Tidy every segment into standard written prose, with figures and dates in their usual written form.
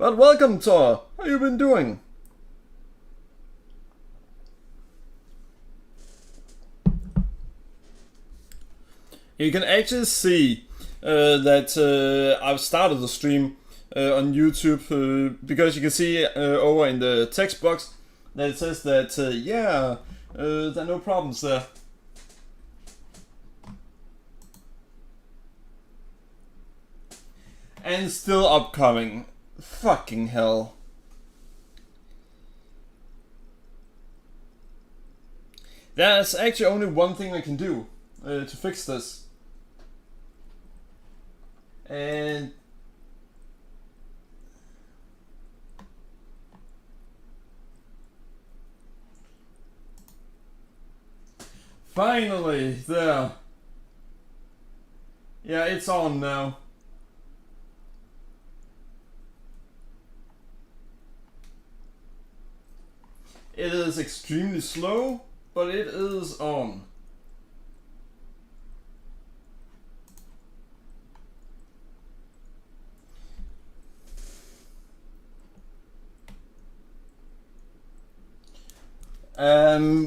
But welcome, Thor. How you been doing? You can actually see that I've started the stream on YouTube because you can see over in the text box that it says that there are no problems there. And still upcoming. Fucking hell. There's actually only one thing I can do to fix this. And finally, there. Yeah, it's on now. It is extremely slow, but it is on.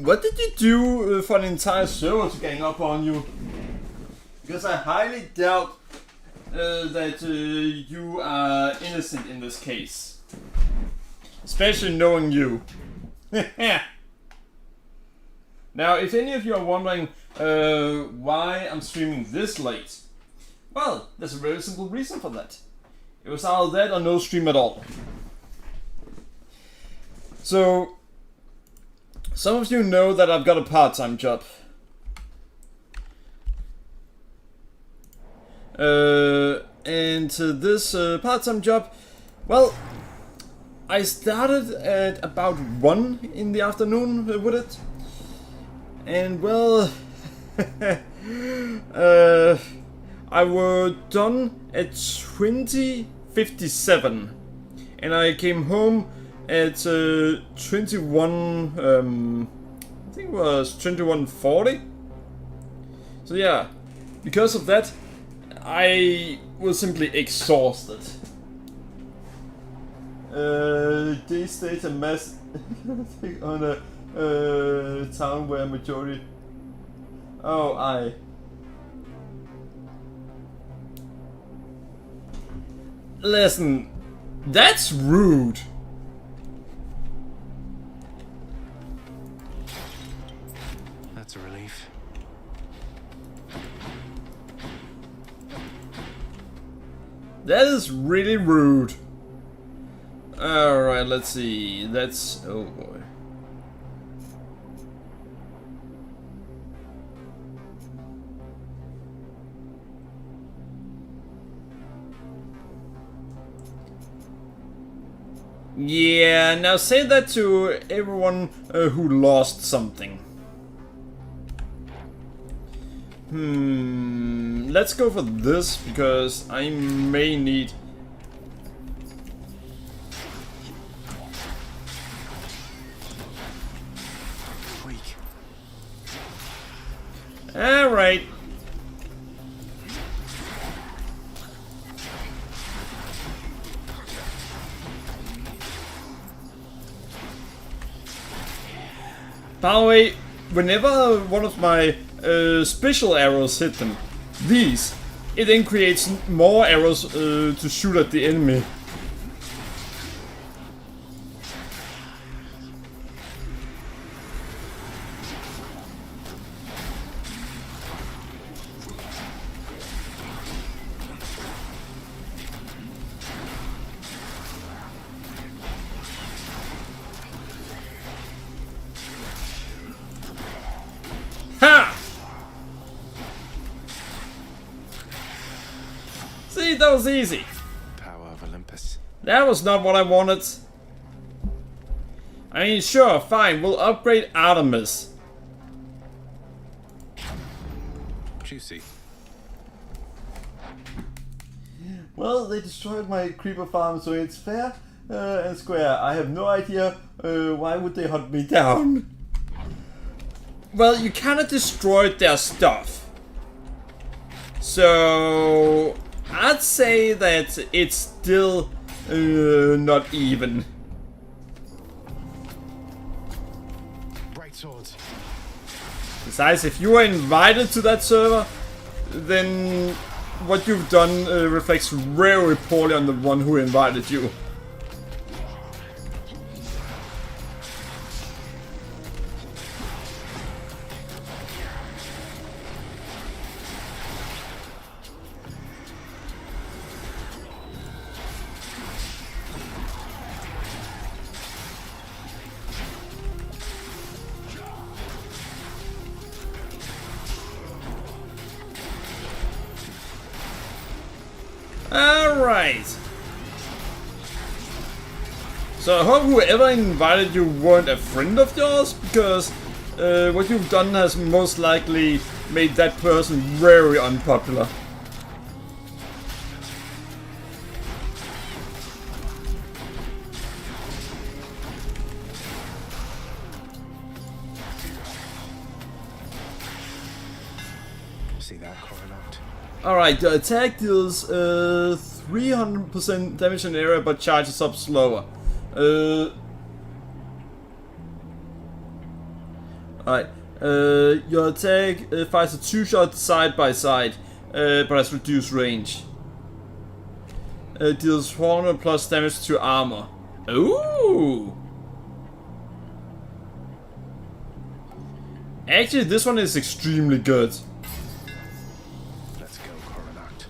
What did you do for an entire server to gang up on you? Because I highly doubt that you are innocent in this case. Especially knowing you. Now, if any of you are wondering why I'm streaming this late, well, there's a very simple reason for that. It was either that or no stream at all. So, some of you know that I've got a part-time job. And this part-time job, well, I started at about 1 in the afternoon with it. And well, I was done at 20:57. And I came home at 21, I think it was 21:40. So yeah, because of that, I was simply exhausted. They stage a mass on a town where majority. Oh, listen, that's rude. That's a relief. That is really rude. Alright, let's see. That's... oh boy. Yeah, now say that to everyone who lost something. Let's go for this, because I may need... Weak. Alright. By the way, whenever one of my special arrows hit them, it then creates more arrows to shoot at the enemy. Ha! See, that was easy. Power of Olympus. That was not what I wanted. I mean, sure, fine, we'll upgrade Artemis. Juicy. Well, they destroyed my creeper farm, so it's fair and square. I have no idea why would they hunt me down. Well, you kinda destroyed their stuff. So I'd say that it's still not even. Bright swords. Besides, if you were invited to that server, then what you've done reflects very poorly on the one who invited you. Alright. So I hope whoever invited you weren't a friend of yours, because what you've done has most likely made that person very unpopular. See that, Coronaut? Alright, the attack deals 300% damage in area but charges up slower. Alright, your attack fires a 2-shot side by side, but has reduced range. Deals 400 plus damage to armor. Ooh! Actually, this one is extremely good. Let's go, Coronaut.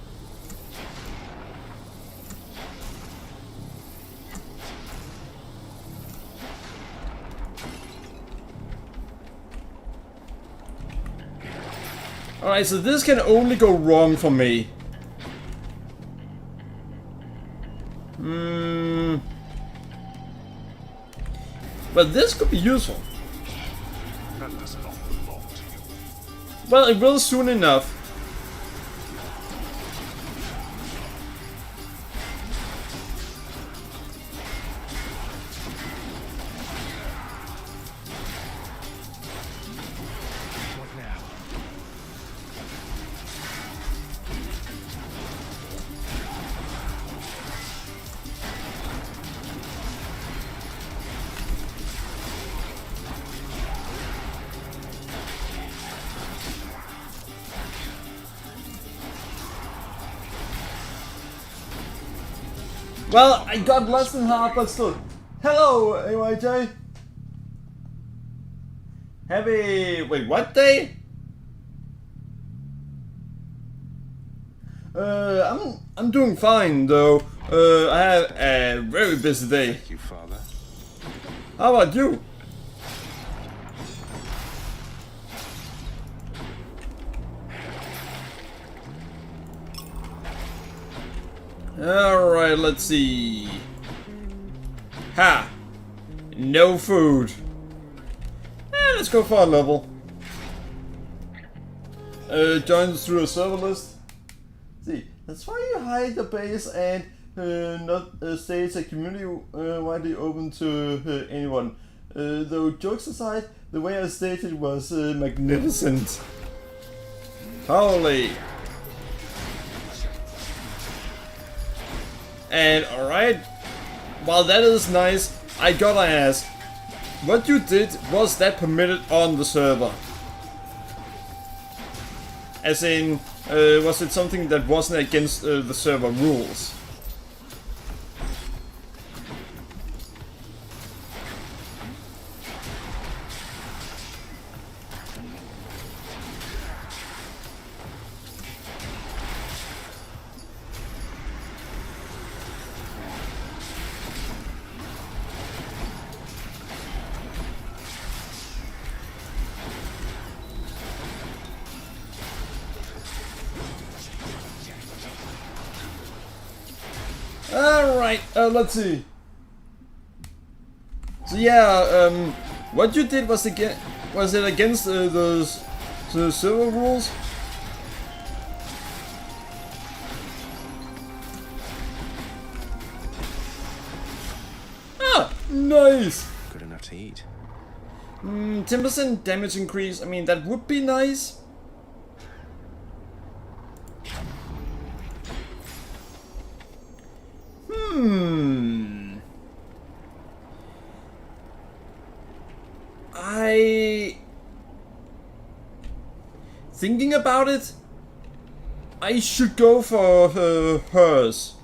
Alright, so this can only go wrong for me. But this could be useful. That must not belong to you. Well, it will soon enough. What now? Well, I got less than half, but still. Hello, AYJ. Wait, what day? I'm doing fine though. I had a very busy day. Thank you, Father. How about you? Alright, let's see. Ha! No food. Let's go for a level. Joins through a server list. See, that's why you hide the base and not stage a community widely open to anyone. Though jokes aside, the way I staged it was magnificent. Holy! And alright, while that is nice, I gotta ask, what you did, was that permitted on the server? As in, was it something that wasn't against the server rules? Alright, let's see. So yeah, what you did was it against the server rules? Ah, nice! Good enough to eat. 10% damage increase, I mean that would be nice. thinking about it, I should go for hers.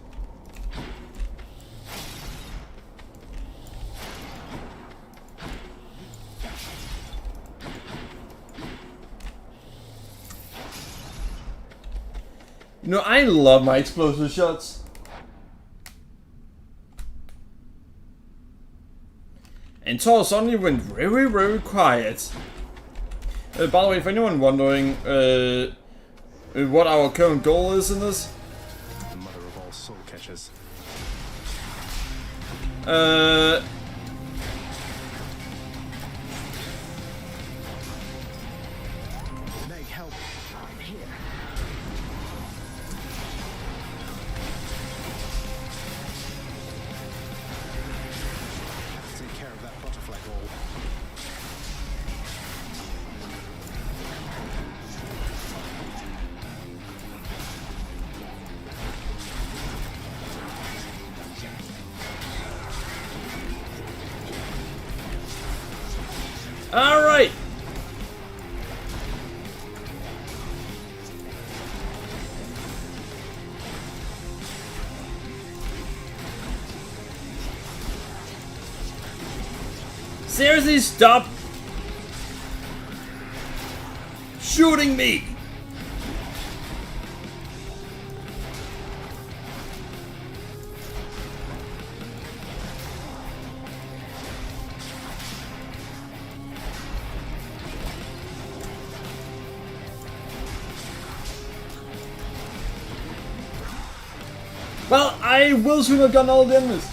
You know, I love my explosive shots. And Thor suddenly went very, very quiet. By the way, if anyone wondering what our current goal is in this, The mother of all soul catchers. Meg, help. I'm here. Have to take care of that butterfly ball. all right. Seriously, stop shooting me. Well, I will soon have gotten all the enemies.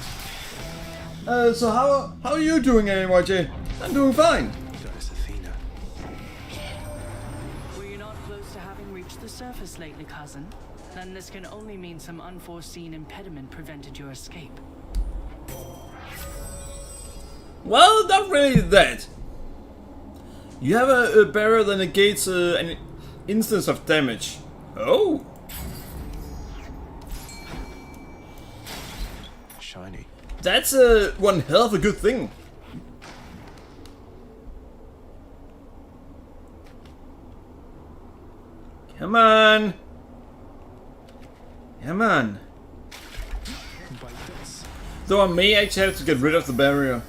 So how are you doing, YJ? I'm doing fine. Goddess Athena. Were you not close to having reached the surface lately, cousin? Then this can only mean some unforeseen impediment prevented your escape. Well, not really that. You have a barrier that negates an instance of damage. Oh. Shiny. That's one hell of a good thing. Come on. Come on. Bite this. Though I may actually have to get rid of the barrier.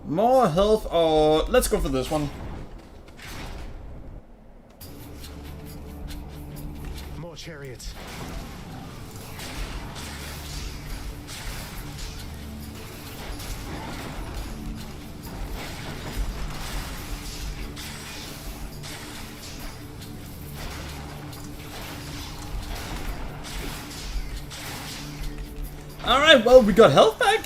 More health or... Let's go for this one. More chariots. Alright, well, we got health back.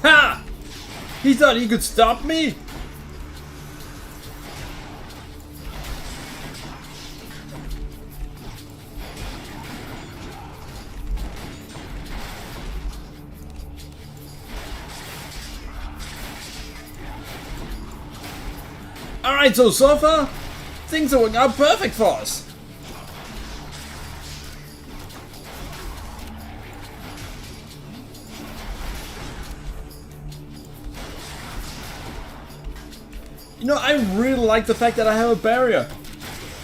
Ha! He thought he could stop me? Alright, so far, things are working out perfect for us. You know, I really like the fact that I have a barrier.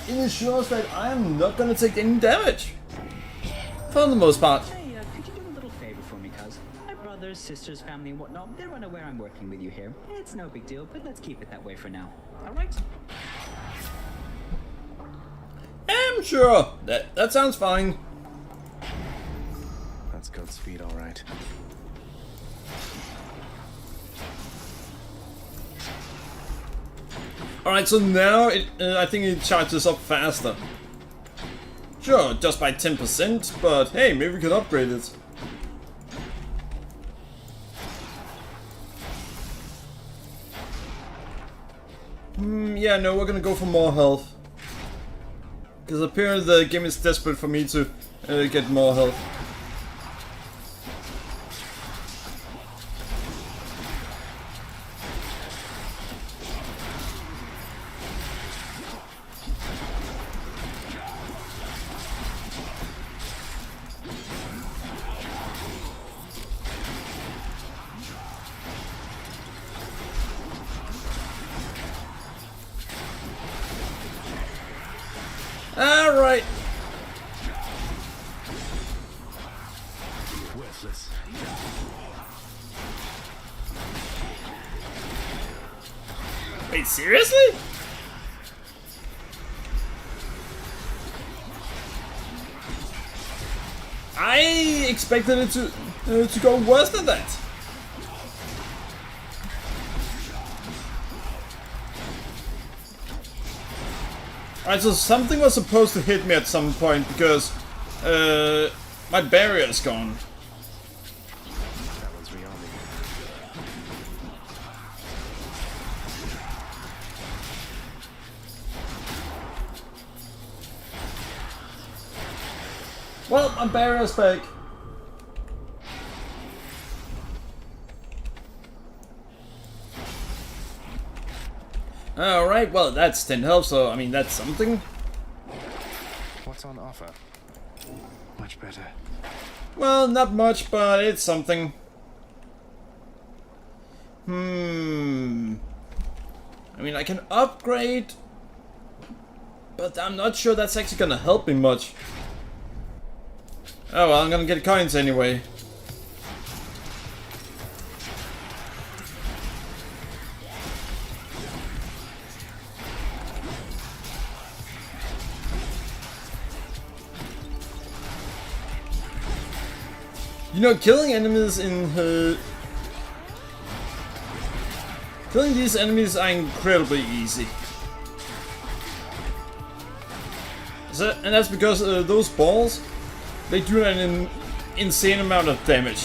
It ensures that I am not gonna take any damage. For the most part. Hey, could you do a little favor for me, cuz? My brothers, sisters, family, and whatnot, they're unaware I'm working with you here. It's no big deal, but let's keep it that way for now. Alright? I'm sure. That sounds fine. That's Godspeed, all right. Alright, so now I think it charges up faster. Sure, just by 10%, but hey, maybe we could upgrade it. Yeah, no, we're gonna go for more health. Because apparently the game is desperate for me to get more health. Alright. Worthless. Wait, seriously? I expected it to go worse than that. Alright, so something was supposed to hit me at some point because my barrier is gone. That one's rearming. Well, my barrier's back. Alright, well that's 10 health, so I mean that's something. What's on offer? Much better. Well, not much, but it's something. I mean, I can upgrade, but I'm not sure that's actually gonna help me much. Oh well, I'm gonna get coins anyway. You know, killing enemies in killing these enemies are incredibly easy. And that's because those balls, they do an insane amount of damage.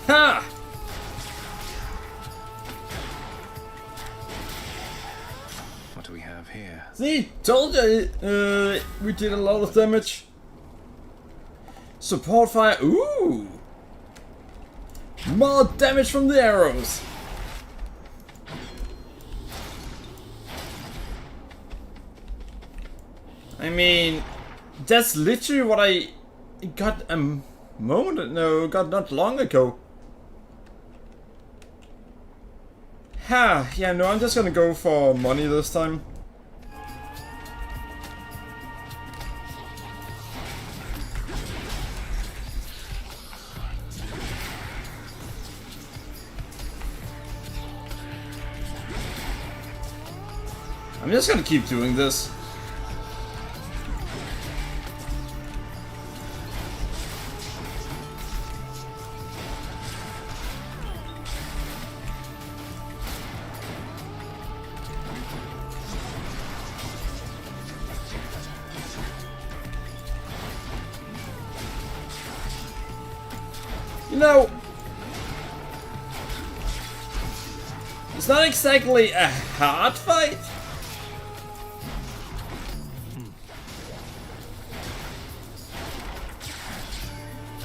Ha! What do we have here? See, told you we did a lot of damage. Support fire. Ooh, more damage from the arrows. I mean, that's literally what I got a moment. No, got not long ago. Ha! Yeah, no, I'm just gonna go for money this time. I'm just gonna keep doing this. You know, it's not exactly a hard fight.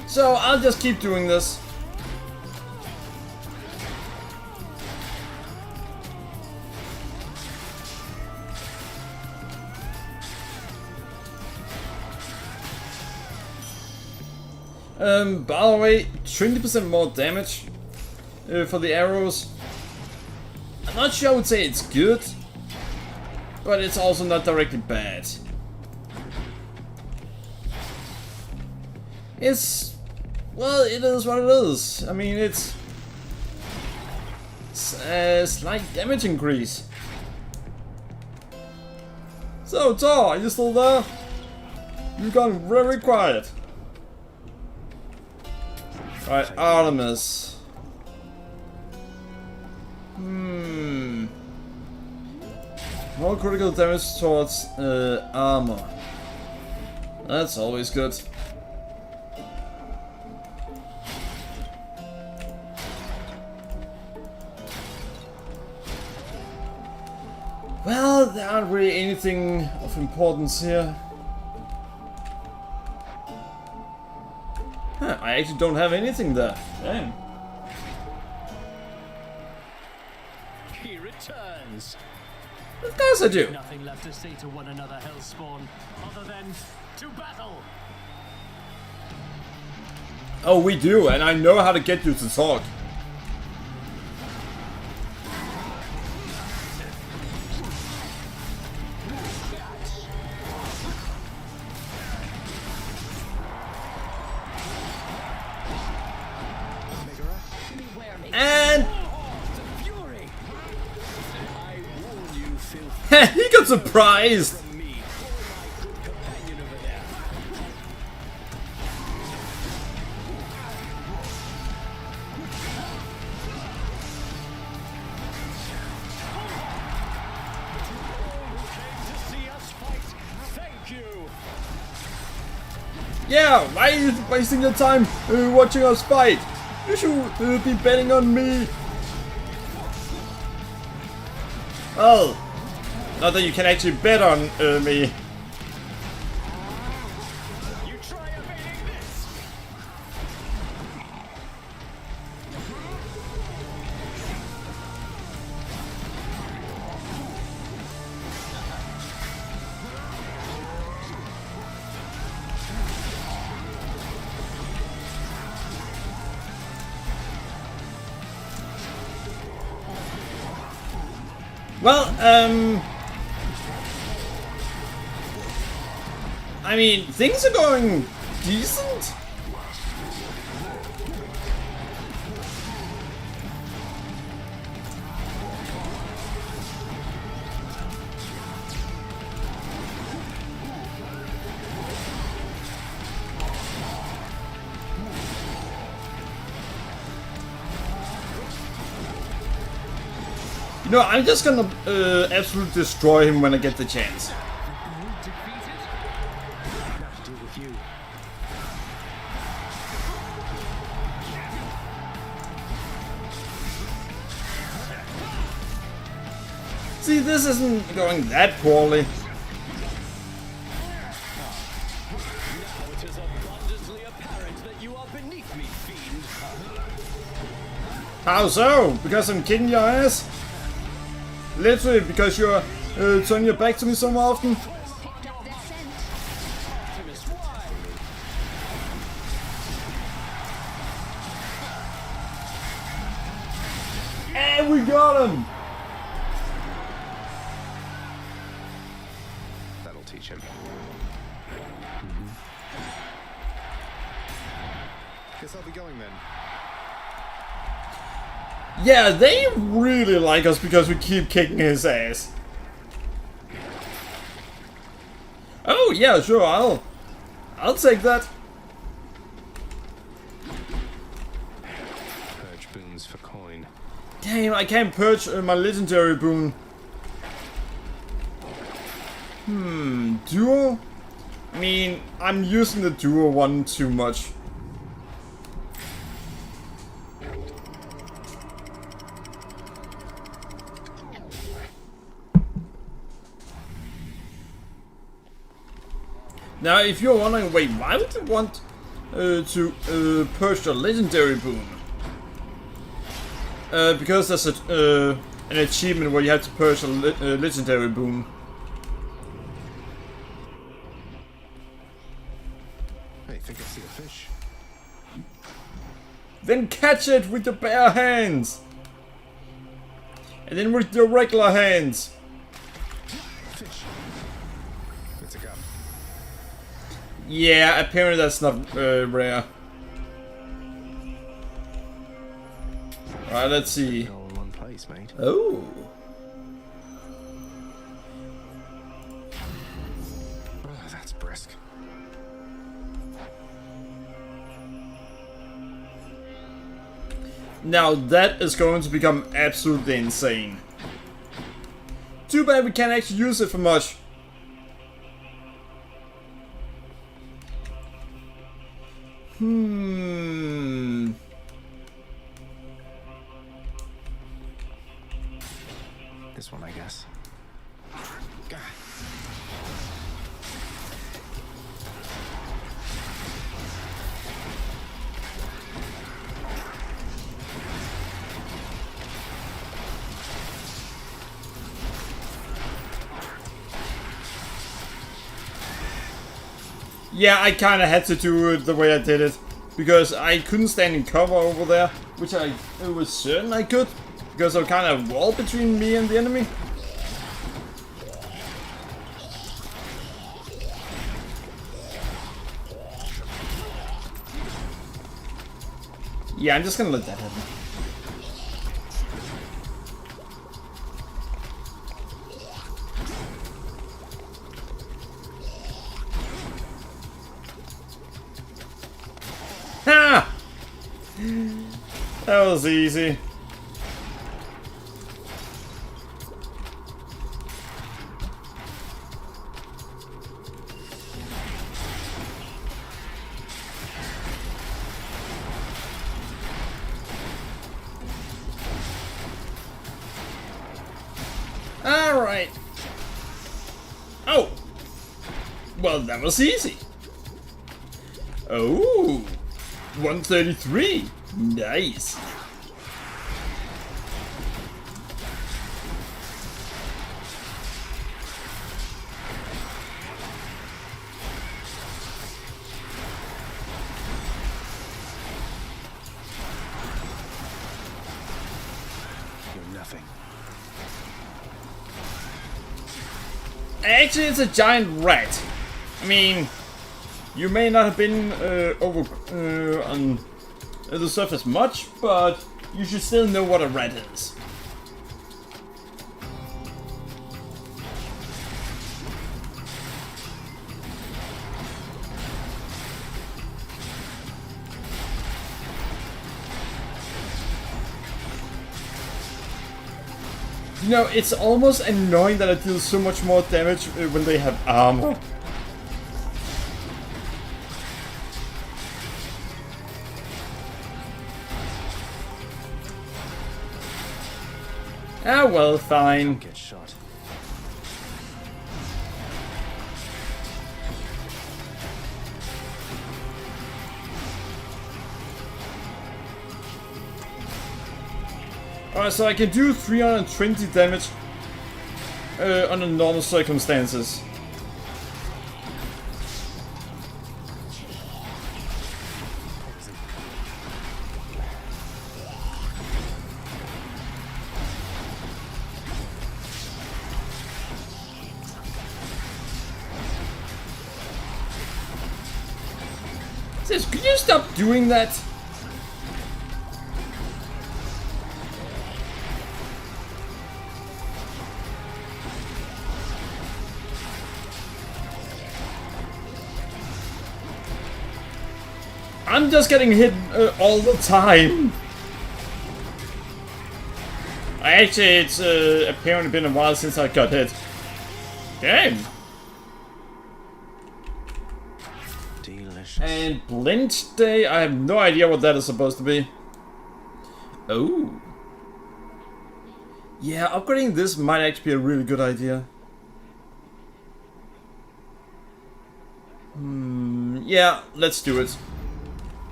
So I'll just keep doing this. By the way, 20% more damage for the arrows. I'm not sure I would say it's good, but it's also not directly bad. It's, well, it is what it is. I mean, it's a slight damage increase. So, Tor, are you still there? You've gone very quiet. Right, Artemis. More critical damage towards armor. That's always good. Well, there aren't really anything of importance here. Huh, I actually don't have anything there. Damn. He returns. Of course I do. Nothing left to say to one another, Hellspawn, other than to battle. Oh, we do, and I know how to get you to talk. And Fury. I warn you, filth he got surprised. from me, or my good companion over there. Came to see us fight. Thank you. Yeah, why are you wasting your time watching us fight? You should be betting on me. Oh, not that you can actually bet on me. You try evading this. Well, I mean, things are going decent. No, I'm just gonna absolutely destroy him when I get the chance. Enough to do with you. See, this isn't going that poorly. Now it is abundantly apparent that you are beneath me, fiend. How so? Because I'm kicking your ass? Literally, because you're turning your back to me so often? Optimus, why? And we got him! That'll teach him. Guess I'll be going then. Yeah, they really like us because we keep kicking his ass. Oh yeah, sure, I'll take that. Purge boons for coin. Damn, I can't purge my legendary boon. Duo? I mean, I'm using the duo one too much. Now, if you're wondering, wait, why would you want to purge your legendary boon? Because there's an achievement where you have to purge a legendary boon. Hey, think I see a fish. Then catch it with your bare hands! And then with your regular hands! Fish. It's a gun. Yeah, apparently that's not rare. Alright, let's see. All in one place, mate. Oh! Oh, that's brisk. Now that is going to become absolutely insane. Too bad we can't actually use it for much. This one, I guess. Yeah, I kinda had to do it the way I did it. Because I couldn't stand in cover over there. Which I was certain I could. Because of kind of wall between me and the enemy. Yeah, I'm just gonna let that happen. Ha! That was easy. Alright. Oh! Well, that was easy. Oh! 133! Nice! You're nothing. Actually, it's a giant rat. I mean, you may not have been over on the surface much, but you should still know what a rat is. You know, it's almost annoying that I deal so much more damage when they have armor. Ah, well, fine. Get shot. Alright, so I can do 320 damage under normal circumstances. Sis, could you stop doing that? I'm just getting hit all the time. Actually, it's apparently been a while since I got hit. Damn. Delicious. And Blend Day, I have no idea what that is supposed to be. Oh. Yeah, upgrading this might actually be a really good idea. Yeah, let's do it.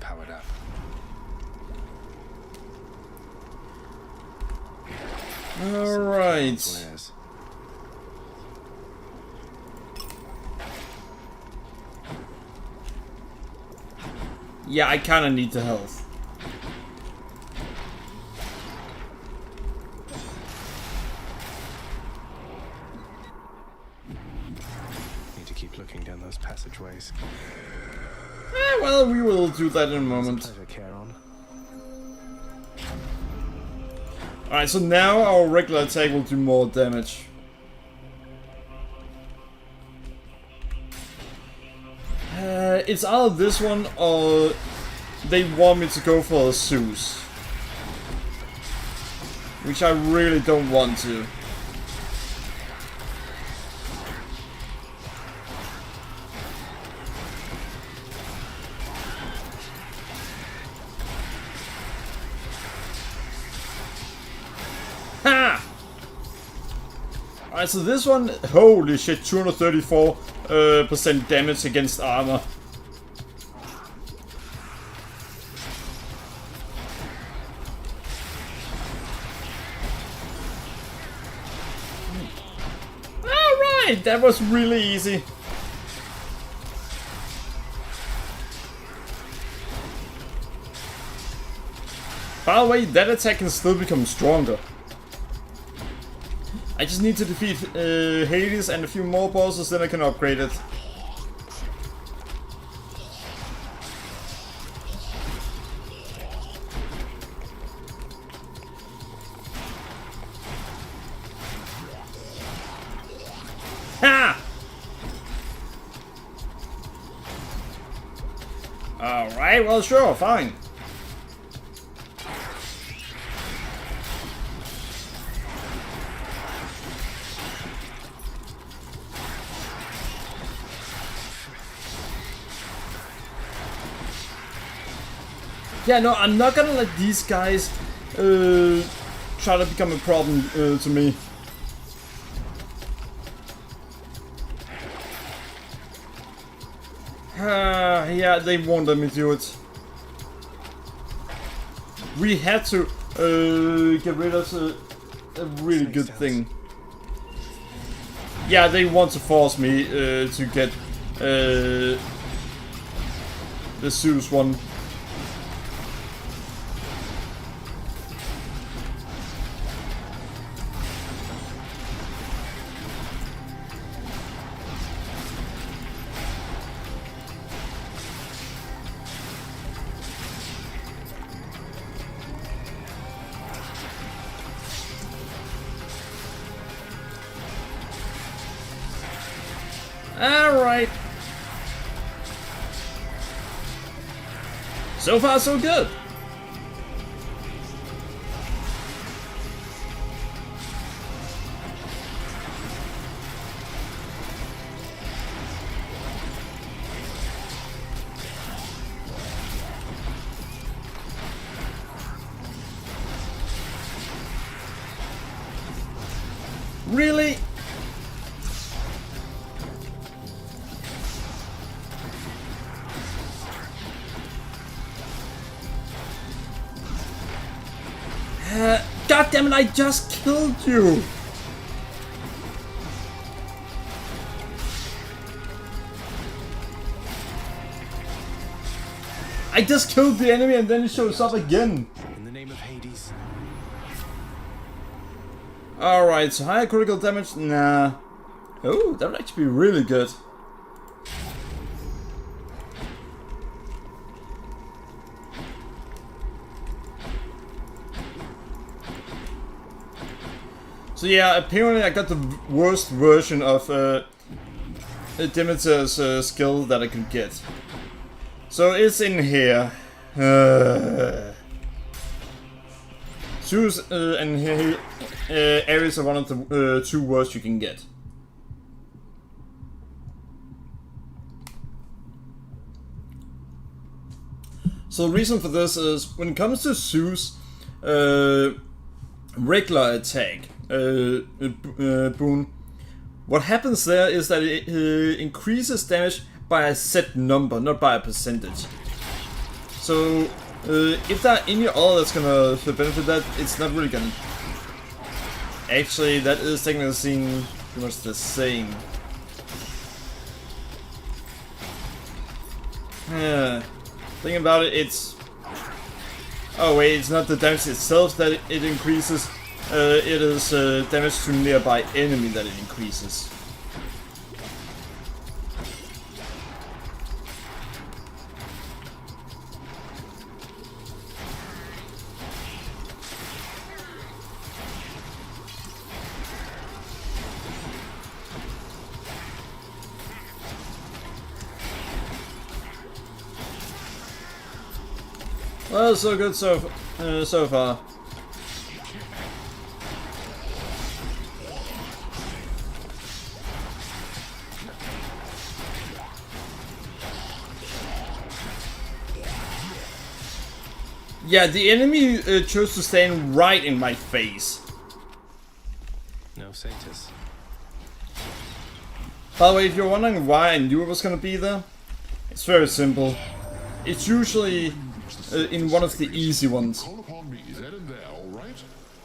Powered up. Alright. Flares. Yeah, I kinda need the health. Need to keep looking down those passageways. Well, we will do that in a moment. Pleasure care on. Alright, so now our regular attack will do more damage. It's either this one or they want me to go for a Zeus. which I really don't want to. Ha! Alright, so this one, holy shit, 234% damage against armor. Alright, that was really easy. By the way, that attack can still become stronger. I just need to defeat Hades and a few more bosses, then I can upgrade it. Ha! Alright, well sure, fine. Yeah, no, I'm not gonna let these guys try to become a problem to me. Yeah, they won't let me do it. We had to get rid of a really good thing. Yeah, they want to force me to get the Zeus one. Alright. So far, so good. Really? God damn it, I just killed you! I just killed the enemy and then he shows up again! In the name of Hades. Alright, so higher critical damage? Nah. Oh, that would actually be really good. So yeah, apparently I got the worst version of Demeter's skill that I could get. So it's in here. Zeus and Ares are one of the two worst you can get. So the reason for this is, when it comes to Zeus, regular attack, boon, what happens there is that it increases damage by a set number, not by a percentage. So if there are any other that's gonna benefit that, it's not really gonna. Actually, that is technically seen pretty much the same. Think about it, it's. Oh wait, it's not the damage itself that it increases. It is damage to nearby enemy that it increases. Well, so good so far. Yeah, the enemy chose to stand right in my face. No satyrs. By the way, if you're wondering why I knew it was gonna be there, it's very simple. It's usually in one of the easy ones. Call upon me then and there, all right?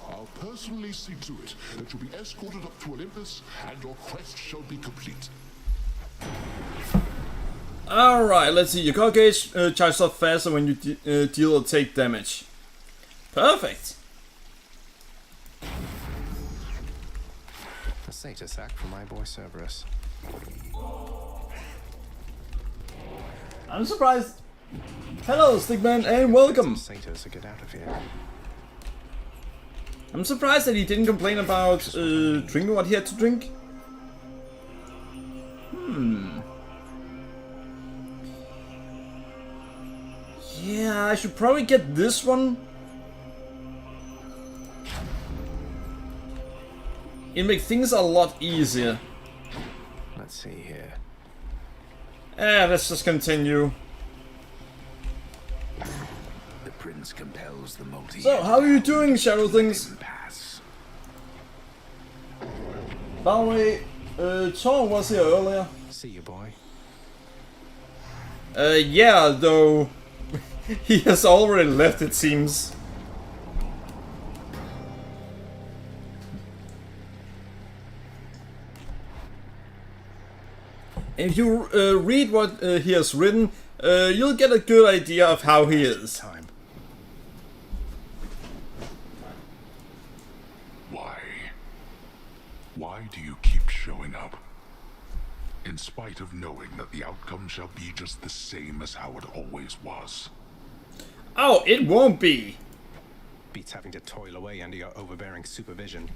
I'll personally see to it that you'll be escorted up to Olympus and your quest shall be complete. Alright, let's see. Your core gauge charges up faster when you deal or take damage. Perfect. A satyr sack for my boy Zagreus. I'm surprised. Hello, Stickman, and welcome. Satyrs to get out of here. I'm surprised that he didn't complain about drinking what he had to drink. Yeah, I should probably get this one. It'll make things a lot easier. Let's see here. Let's just continue. The prince compels the multi. So, how are you doing, Shadow Things? Pass. By the way, Tom was here earlier. See you, boy. Yeah, though he has already left, it seems. If you read what he has written, you'll get a good idea of how he is. Time. Why? Why do you keep showing up? In spite of knowing that the outcome shall be just the same as how it always was. Oh, it won't be. Beats having to toil away under your overbearing supervision.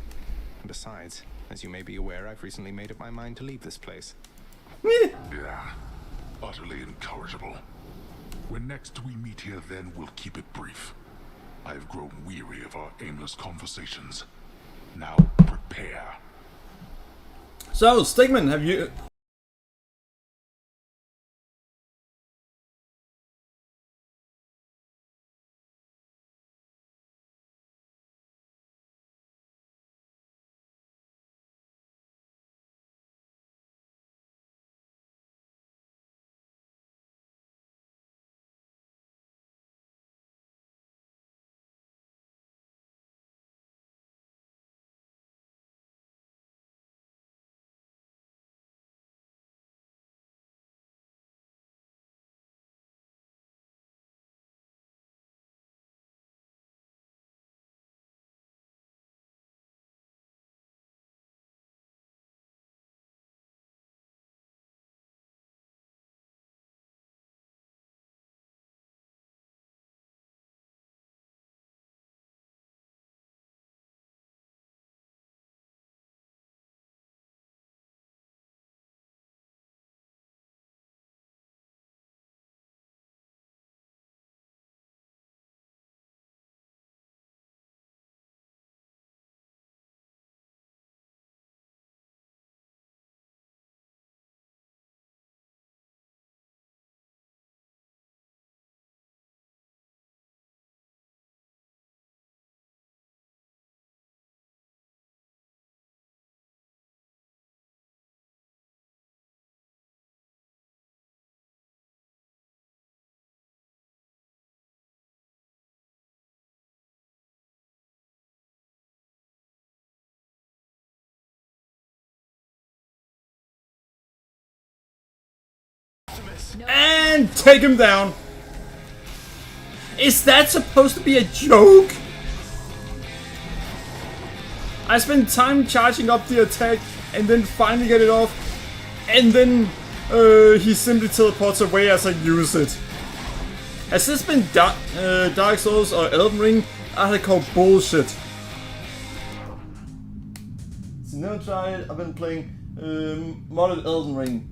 And besides, as you may be aware, I've recently made up my mind to leave this place. Yeah, utterly incorrigible. When next we meet here, then we'll keep it brief. I have grown weary of our aimless conversations. Now prepare. So, Stigman, have you... And take him down. Is that supposed to be a joke? I spent time charging up the attack and then finally get it off, and then he simply teleports away as I use it. Has this been Dark Souls or Elden Ring? I call bullshit. So now try it. I've been playing modded Elden Ring.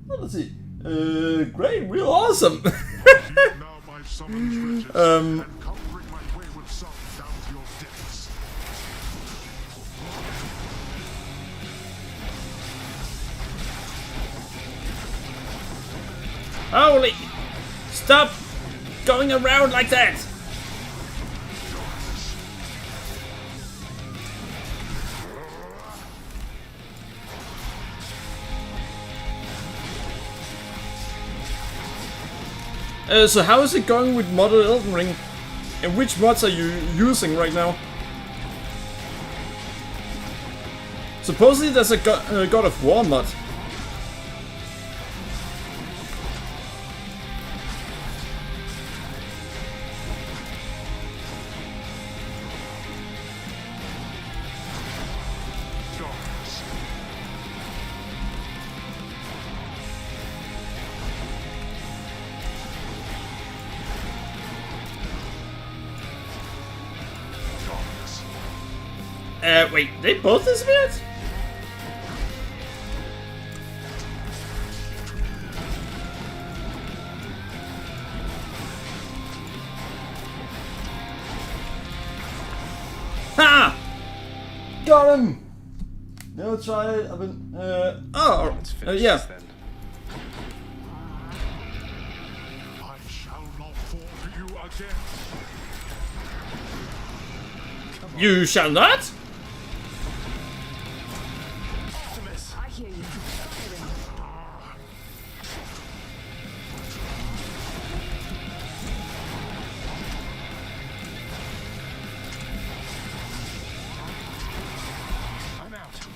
Well, let's see. Great, real awesome. Now my summons riches, and come bring my wayward son down to your depths. Holy! Stop going around like that! So how is it going with modded Elden Ring? And which mods are you using right now? Supposedly there's a God of War mod. Wait, they both disappeared? Ha! Got him! No, try it. I've been, yeah. Then. I shall not fall to you again. You shall not? I hear you. I'm out.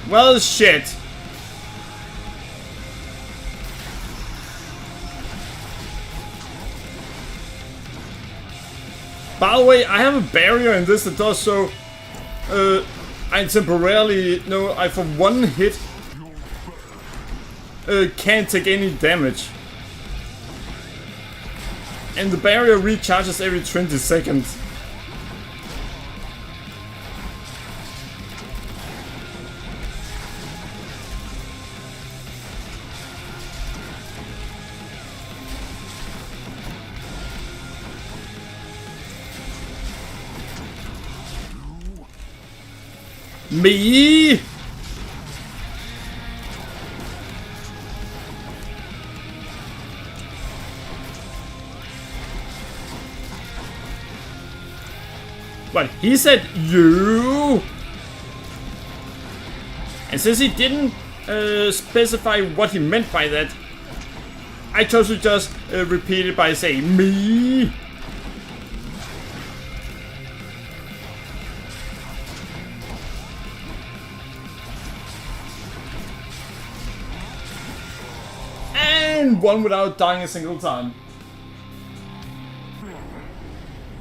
Well, shit. By the way, I have a barrier in this that does so. I temporarily, no, I for one hit can't take any damage. And the barrier recharges every 20 seconds. Me? But he said you. And since he didn't specify what he meant by that, I chose to just repeat it by saying me. And one without dying a single time.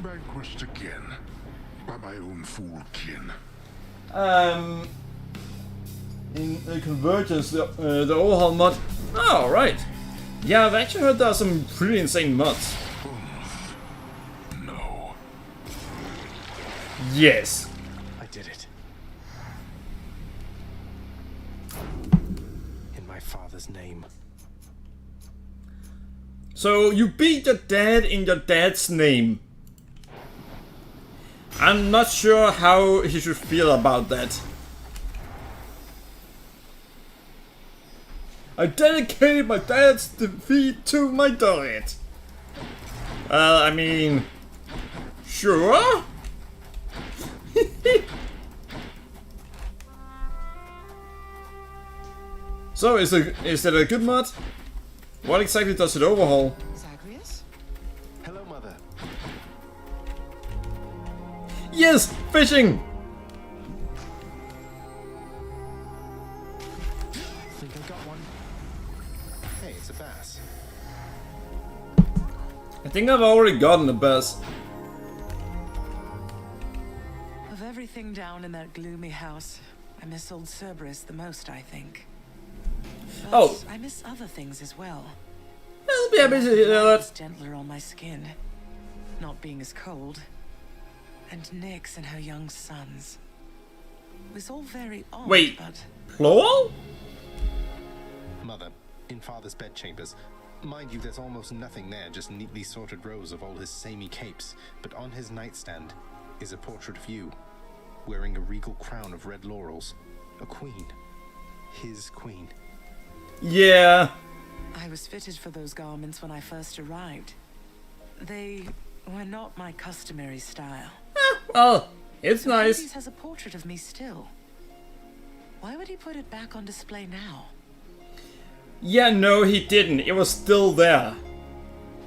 Vanquished again by my own fool kin. In the Convergence, the overhaul mod. Oh, right. Yeah, I've actually heard there are some pretty insane mods. No. Yes. I did it. In my father's name. So you beat your dad in your dad's name. I'm not sure how he should feel about that. I dedicated my dad's defeat to my dad. Well, I mean, sure. So is it a good mod? What exactly does it overhaul? Zagreus? Hello, Mother. Yes, fishing. Think I got one. Hey, it's a bass. I think I've already gotten a bass. Of everything down in that gloomy house, I miss old Cerberus the most, I think. But Oh. I miss other things as well. I'll be happy to hear Life is that. gentler on my skin, not being as cold. And Nyx and her young sons. It was all very odd, Wait. but Plural? Mother, in Father's bedchambers. Mind you, there's almost nothing there, just neatly sorted rows of all his samey capes. But on his nightstand is a portrait of you, wearing a regal crown of red laurels. A queen. His queen. Yeah. I was fitted for those garments when I first arrived. They were not my customary style. Well, it's nice. Hades has a portrait of me still. Why would he put it back on display now? Yeah, no, he didn't. It was still there.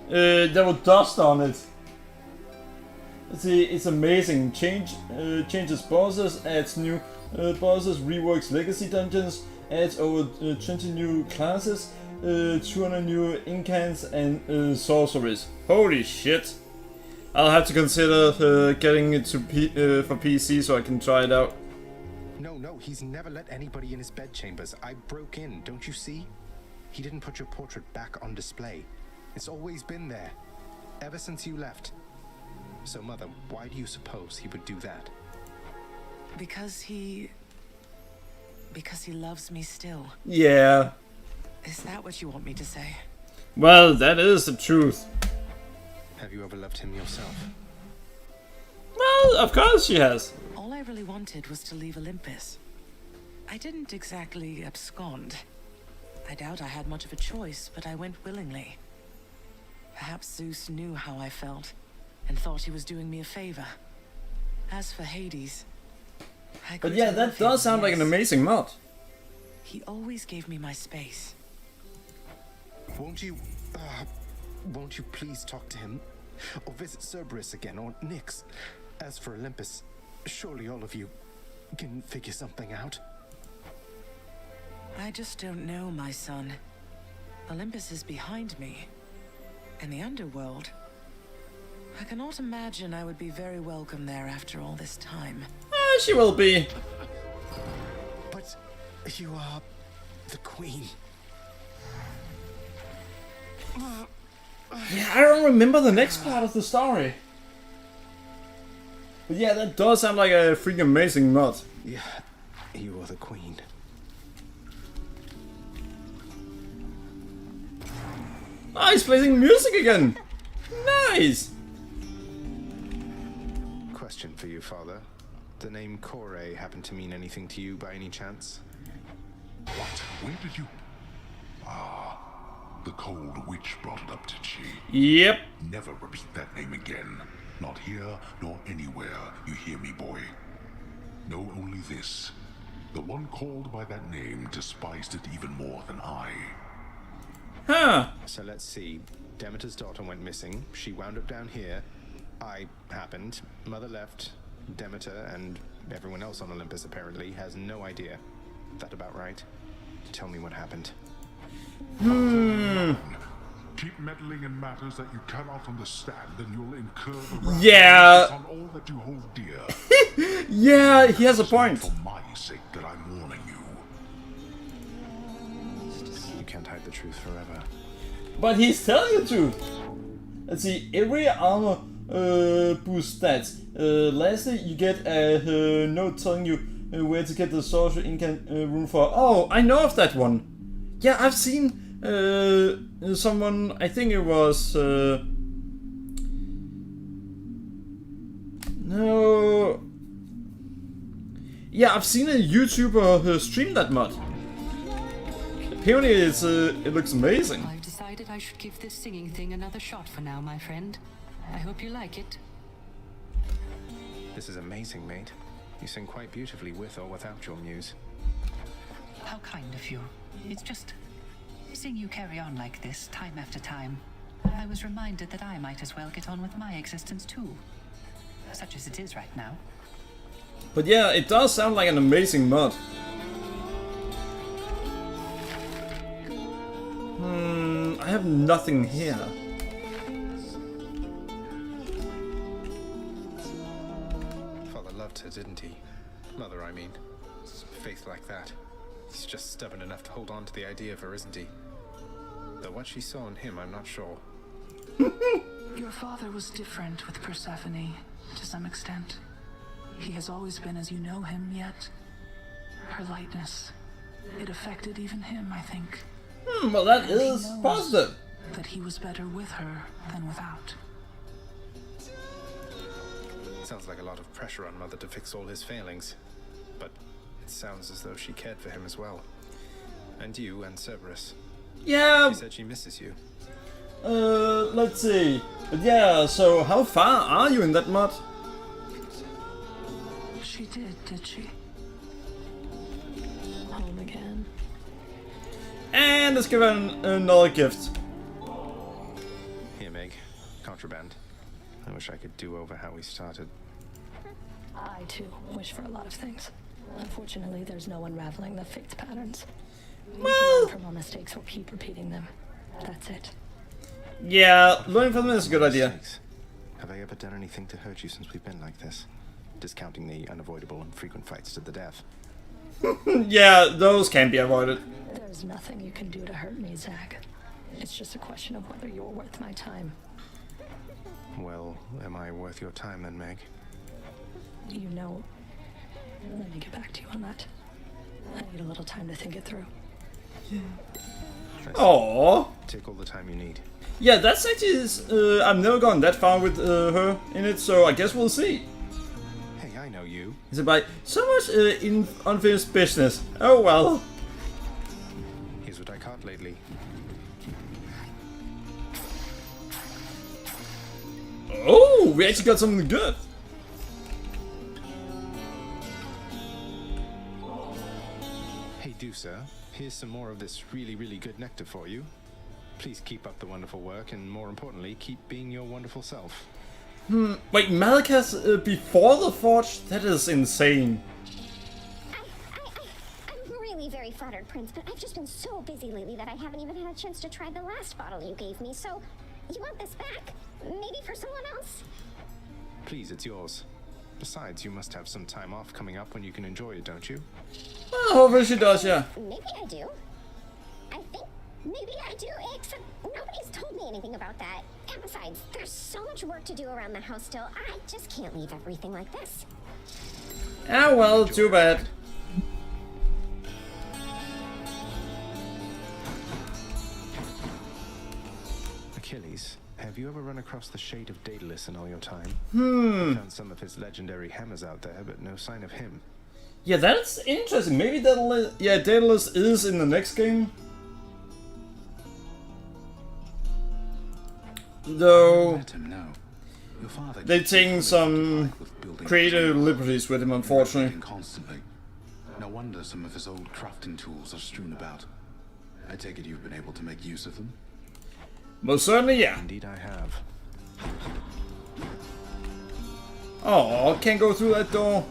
There was dust on it. Let's see, it's amazing. Changes bosses, adds new bosses, reworks legacy dungeons, adds over 20 new classes, 200 new incans and sorceries. Holy shit! I'll have to consider getting it to for PC so I can try it out. No, he's never let anybody in his bedchambers. I broke in, don't you see? He didn't put your portrait back on display. It's always been there, ever since you left. So, Mother, why do you suppose he would do that? Because he loves me still. Yeah. Is that what you want me to say? Well, that is the truth. Have you ever loved him yourself? Well, of course she has. All I really wanted was to leave Olympus. I didn't exactly abscond. I doubt I had much of a choice, but I went willingly. Perhaps Zeus knew how I felt, and thought he was doing me a favor. As for Hades, I But grew yeah, to that love him, does sound like an yes. amazing mod. He always gave me my space. Won't you please talk to him? Or visit Cerberus again, or Nyx? As for Olympus, surely all of you can figure something out. I just don't know, my son. Olympus is behind me. And the underworld. I cannot imagine I would be very welcome there after all this time. She will be. But you are the queen. Yeah, I don't remember the next part of the story. But yeah, that does sound like a freaking amazing mod. Yeah, you are the queen. Oh, he's playing music again. Nice. Question for you, Father. The name Kore happen to mean anything to you by any chance? What? Where did you... Ah, the cold witch brought it up, did she? Yep. Never repeat that name again. Not here, nor anywhere. You hear me, boy? Know only this. The one called by that name despised it even more than I. Huh. So let's see. Demeter's daughter went missing. She wound up down here. I happened. Mother left. Demeter and everyone else on Olympus apparently has no idea. That about right? Tell me what happened. Keep meddling in matters that you cannot understand, and you'll incur the wrath Yeah. on all that you hold dear. Yeah, he has a point. For my sake that I'm warning you. You can't hide the truth forever. But he's telling the truth. Let's see, every armor boost stats. Lastly, you get a note telling you where to get the sorcerer incant room for. Oh, I know of that one. Yeah, I've seen someone, I think it was... no... Yeah, I've seen a YouTuber stream that mod. Apparently it's, it looks amazing. I've decided I should give this singing thing another shot for now, my friend. I hope you like it. This is amazing, mate. You sing quite beautifully with or without your muse. How kind of you. It's just... seeing you carry on like this, time after time, I was reminded that I might as well get on with my existence too. Such as it is right now. But yeah, it does sound like an amazing mod. I have nothing here. Father loved her, didn't he? Mother, I mean. Faith like that. He's just stubborn enough to hold on to the idea of her, isn't he? Though what she saw in him, I'm not sure. Your father was different with Persephone, to some extent. He has always been as you know him, yet her lightness, it affected even him, I think. Well that And he is knows positive. that he was better with her than without. Sounds like a lot of pressure on Mother to fix all his failings. But it sounds as though she cared for him as well. And you and Cerberus. Yeah, She said she misses you. let's see. But yeah, so how far are you in that mod? She did she? home again. And let's give her another gift. Here, Meg. Contraband. I wish I could do over how we started. I, too, wish for a lot of things. Unfortunately, there's no unraveling the fate's patterns. We can learn from our mistakes or keep repeating them. That's it. Yeah, learning from them is a good idea. Mistakes. Have I ever done anything to hurt you since we've been like this? Discounting the unavoidable and frequent fights to the death. Yeah, those can be avoided. There's nothing you can do to hurt me, Zag. It's just a question of whether you're worth my time. Well, am I worth your time then, Meg? You know... Let me get back to you on that. I need a little time to think it through. Aww. Take all the time you need. Yeah, that's actually... I've never gone that far with her in it, so I guess we'll see. Hey, I know you. Is it by so much in unfinished business? Oh well. Here's what I caught lately. Oh, we actually got something good. Hey, do sir. Here's some more of this really, really good nectar for you. Please keep up the wonderful work, and more importantly, keep being your wonderful self. Wait, Malakas before the Forge? That is insane. I'm really very flattered, Prince, but I've just been so busy lately that I haven't even had a chance to try the last bottle you gave me, so you want this back? Maybe for someone else? Please, it's yours. Besides, you must have some time off coming up when you can enjoy it, don't you? Well, hopefully she does, yeah. Maybe I do. I think maybe I do, except nobody's told me anything about that. And besides, there's so much work to do around the house still. I just can't leave everything like this. Ah, well, too bad. Achilles, have you ever run across the shade of Daedalus in all your time? I found some of his legendary hammers out there, but no sign of him. Yeah, that's interesting. Maybe Daedalus is in the next game. Though Let him know. Your father they're taking some creative liberties with him, unfortunately. Constantly. No wonder some of his old crafting tools are strewn about. I take it you've been able to make use of them? Most certainly, yeah. Indeed I have. Oh, can't go through that door.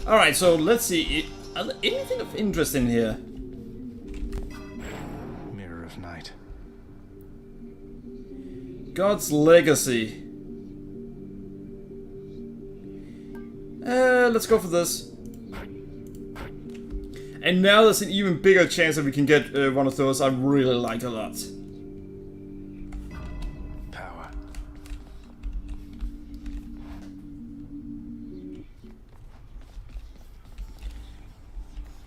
Alright, so let's see. Are there anything of interest in here? Mirror of Night. God's Legacy. Let's go for this. And now there's an even bigger chance that we can get one of those I really like a lot. Power.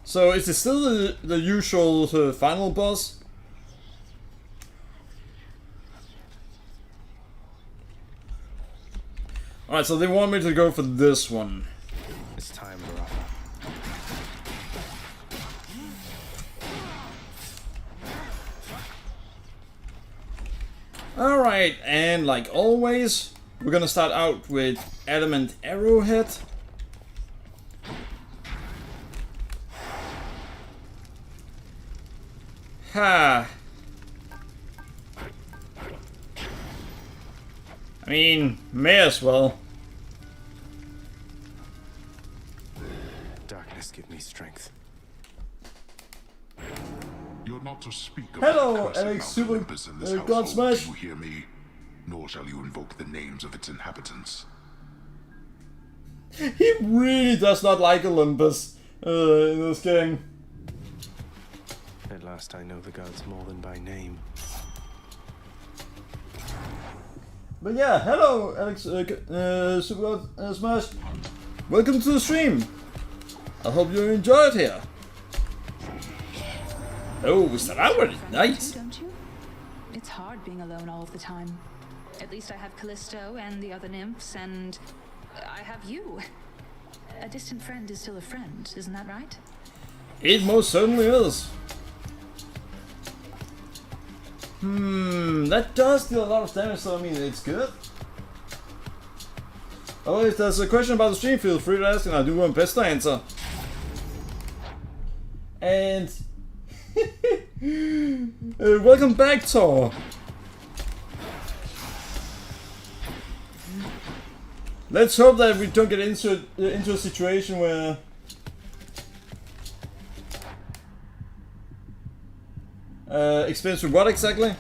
So is it still the usual final boss? Alright, so they want me to go for this one. It's time, Baraka. Alright, and like always, we're gonna start out with Adamant Arrowhead. Ha! I mean, may as well. Darkness, give me strength. You're not to speak of Hello, the cursed Alex, Mount Super Olympus in this God household, Smash. you hear me? Nor shall you invoke the names of its inhabitants. He really does not like Olympus in this game. At last I know the gods more than by name. But yeah, hello, Alex, Super God Smash. Welcome to the stream. I hope you enjoy it here. Oh, is that already nice? Don't you? It's hard being alone all of the time. At least I have Callisto and the other nymphs, and I have you. A distant friend is still a friend, isn't that right? It most certainly is. That does deal a lot of damage, so I mean, it's good. Oh, if there's a question about the stream, feel free to ask and I'll do my best to answer. And welcome back, Tor. Let's hope that we don't get into a situation where experience with what exactly?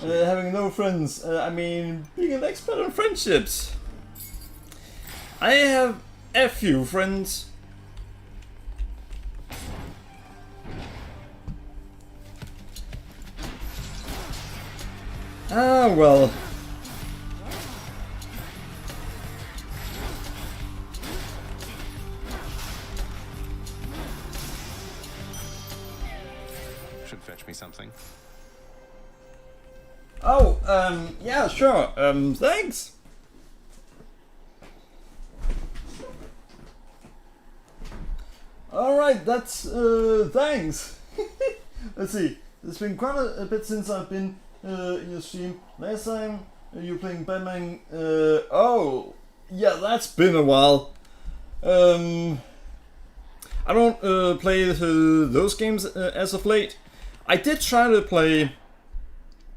Having no friends, I mean, being an expert on friendships. I have a few friends. Ah, well. Should fetch me something. Oh, yeah, sure. Thanks. Alright, that's, thanks. Let's see. It's been quite a bit since I've been in your stream. Last time you were playing Batman. Oh, yeah, that's been a while. I don't play those games as of late. I did try to play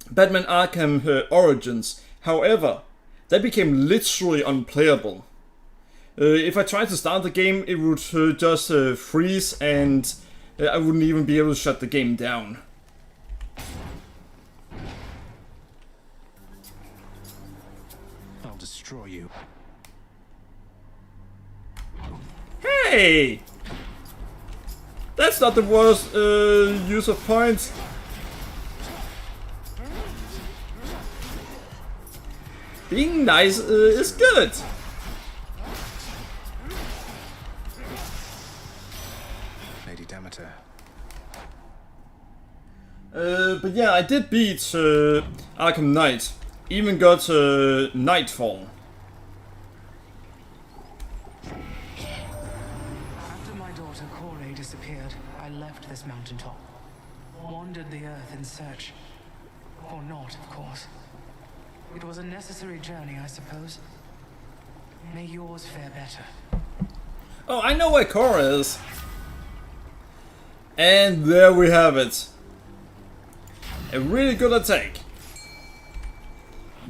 Batman Arkham Origins. However, that became literally unplayable. If I tried to start the game, it would just freeze and I wouldn't even be able to shut the game down. I'll destroy you. Hey! That's not the worst use of points. Being nice is good. Lady Demeter. But yeah, I did beat Arkham Knight. Even got Nightfall. After my daughter Corey disappeared, I left this mountaintop. Wandered the earth in search. Or not, of course. It was a necessary journey, I suppose. May yours fare better. Oh, I know where Cora is. And there we have it. A really good attack.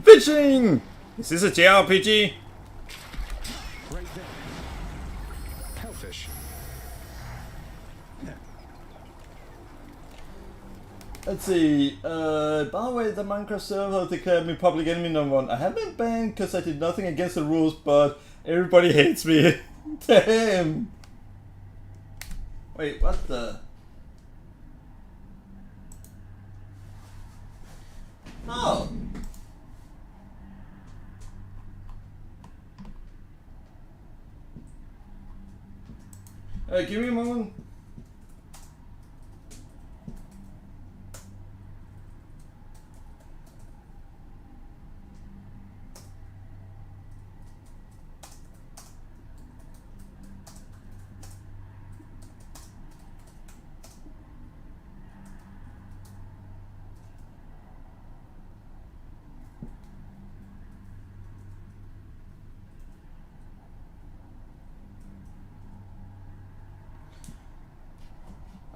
Fishing! Is this a JRPG? Right there. Hellfish. Let's see, by the way, the Minecraft server declared me public enemy #1. I have been banned because I did nothing against the rules, but everybody hates me. Damn! Wait, what the? Oh! Give me a moment.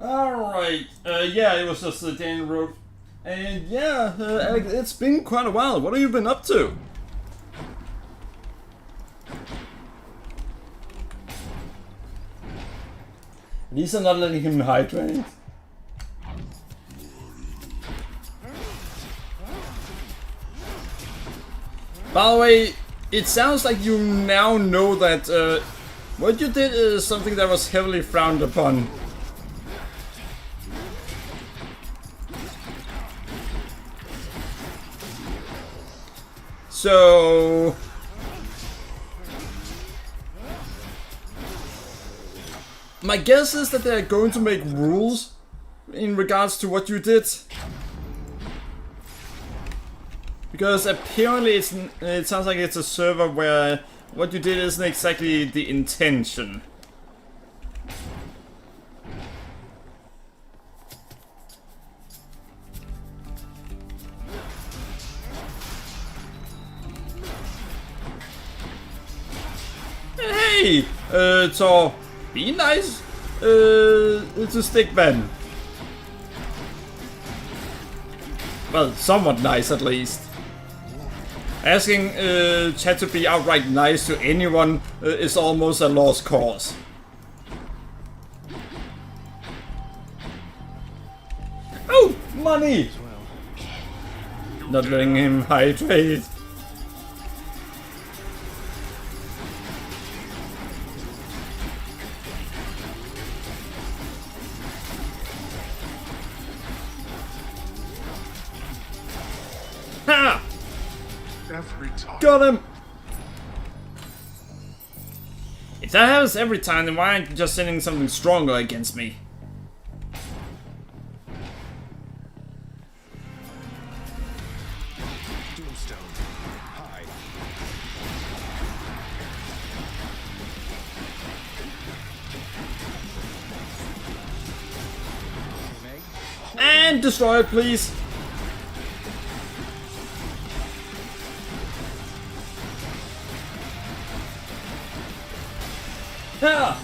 Alright, yeah, it was just Dan wrote. And yeah, Alex, it's been quite a while. What have you been up to? At least I'm not letting him hydrate. By the way, it sounds like you now know that what you did is something that was heavily frowned upon. So my guess is that they're going to make rules in regards to what you did? Because apparently it sounds like it's a server where what you did isn't exactly the intention. Hey, Thor, be nice to Stickman. Well, somewhat nice at least. Asking chat to be outright nice to anyone is almost a lost cause. Oh, money! Not letting him hydrate. Ha! Every time. Got him! If that happens every time, then why aren't you just sending something stronger against me? Doomstone. Hide. And destroy it, please. Yeah.